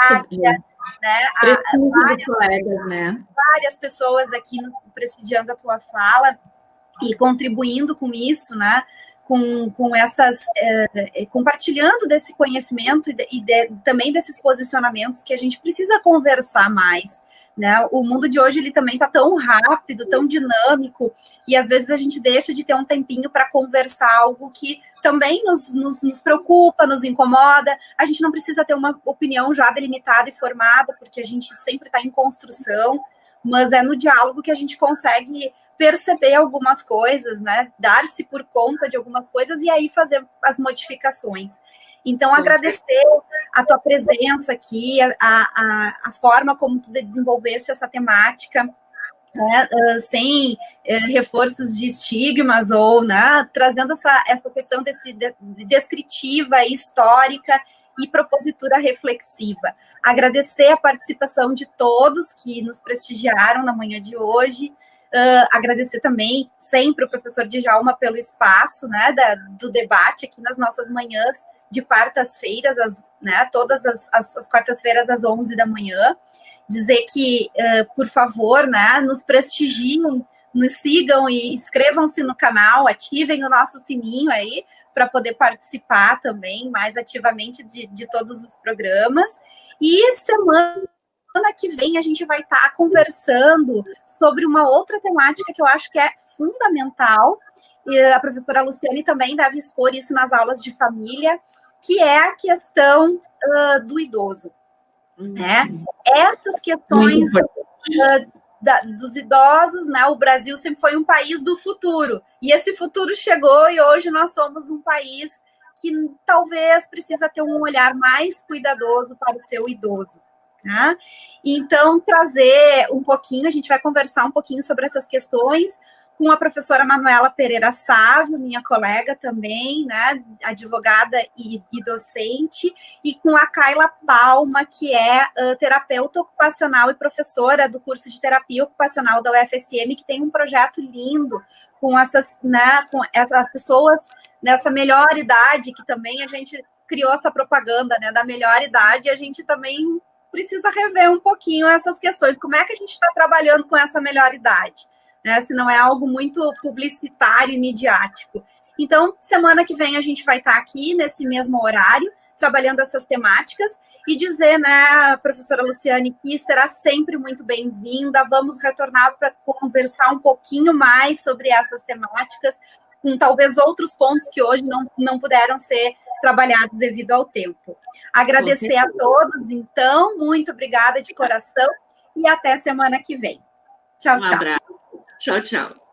Speaker 2: Várias colegas, né?
Speaker 1: Várias pessoas aqui nos prestigiando a tua fala e contribuindo com isso, né? Com essas, compartilhando desse conhecimento também desses posicionamentos que a gente precisa conversar mais, né? O mundo de hoje, ele também está tão rápido, tão dinâmico, e às vezes a gente deixa de ter um tempinho para conversar algo que também nos preocupa, nos incomoda. A gente não precisa ter uma opinião já delimitada e formada, porque a gente sempre está em construção, mas é no diálogo que a gente consegue perceber algumas coisas, né, dar-se por conta de algumas coisas e aí fazer as modificações. Então, agradecer a tua presença aqui, a forma como tu desenvolveste essa temática, né, sem reforços de estigmas ou, né, trazendo essa questão descritiva, histórica e propositura reflexiva. Agradecer a participação de todos que nos prestigiaram na manhã de hoje. Agradecer também sempre o professor Djalma pelo espaço, né, do debate aqui nas nossas manhãs de quartas-feiras, né, todas as quartas-feiras às 11 da manhã. Dizer que, por favor, né, nos prestigiem, nos sigam e inscrevam-se no canal, ativem o nosso sininho aí para poder participar também mais ativamente de todos os programas. E semana que vem a gente vai estar conversando sobre uma outra temática que eu acho que é fundamental, e a professora Luciane também deve expor isso nas aulas de família, que é a questão do idoso, né? Essas questões dos idosos, né? O Brasil sempre foi um país do futuro, e esse futuro chegou e hoje nós somos um país que talvez precisa ter um olhar mais cuidadoso para o seu idoso. Né? Então, trazer um pouquinho, a gente vai conversar um pouquinho sobre essas questões com a professora Manuela Pereira Sávio, minha colega também, né, advogada e docente, e com a Kaila Palma, que é terapeuta ocupacional e professora do curso de terapia ocupacional da UFSM, que tem um projeto lindo com essas pessoas nessa melhor idade, que também a gente criou essa propaganda, né, da melhor idade, a gente também precisa rever um pouquinho essas questões. Como é que a gente está trabalhando com essa melhor idade? Né? Se não é algo muito publicitário e midiático. Então, semana que vem a gente vai estar aqui nesse mesmo horário, trabalhando essas temáticas, e dizer, né, professora Luciane, que será sempre muito bem-vinda, vamos retornar para conversar um pouquinho mais sobre essas temáticas, com talvez outros pontos que hoje não puderam ser trabalhados devido ao tempo. Agradecer a todos, então, muito obrigada de coração, e até semana que vem. Tchau, tchau.
Speaker 2: Um abraço. Tchau, tchau.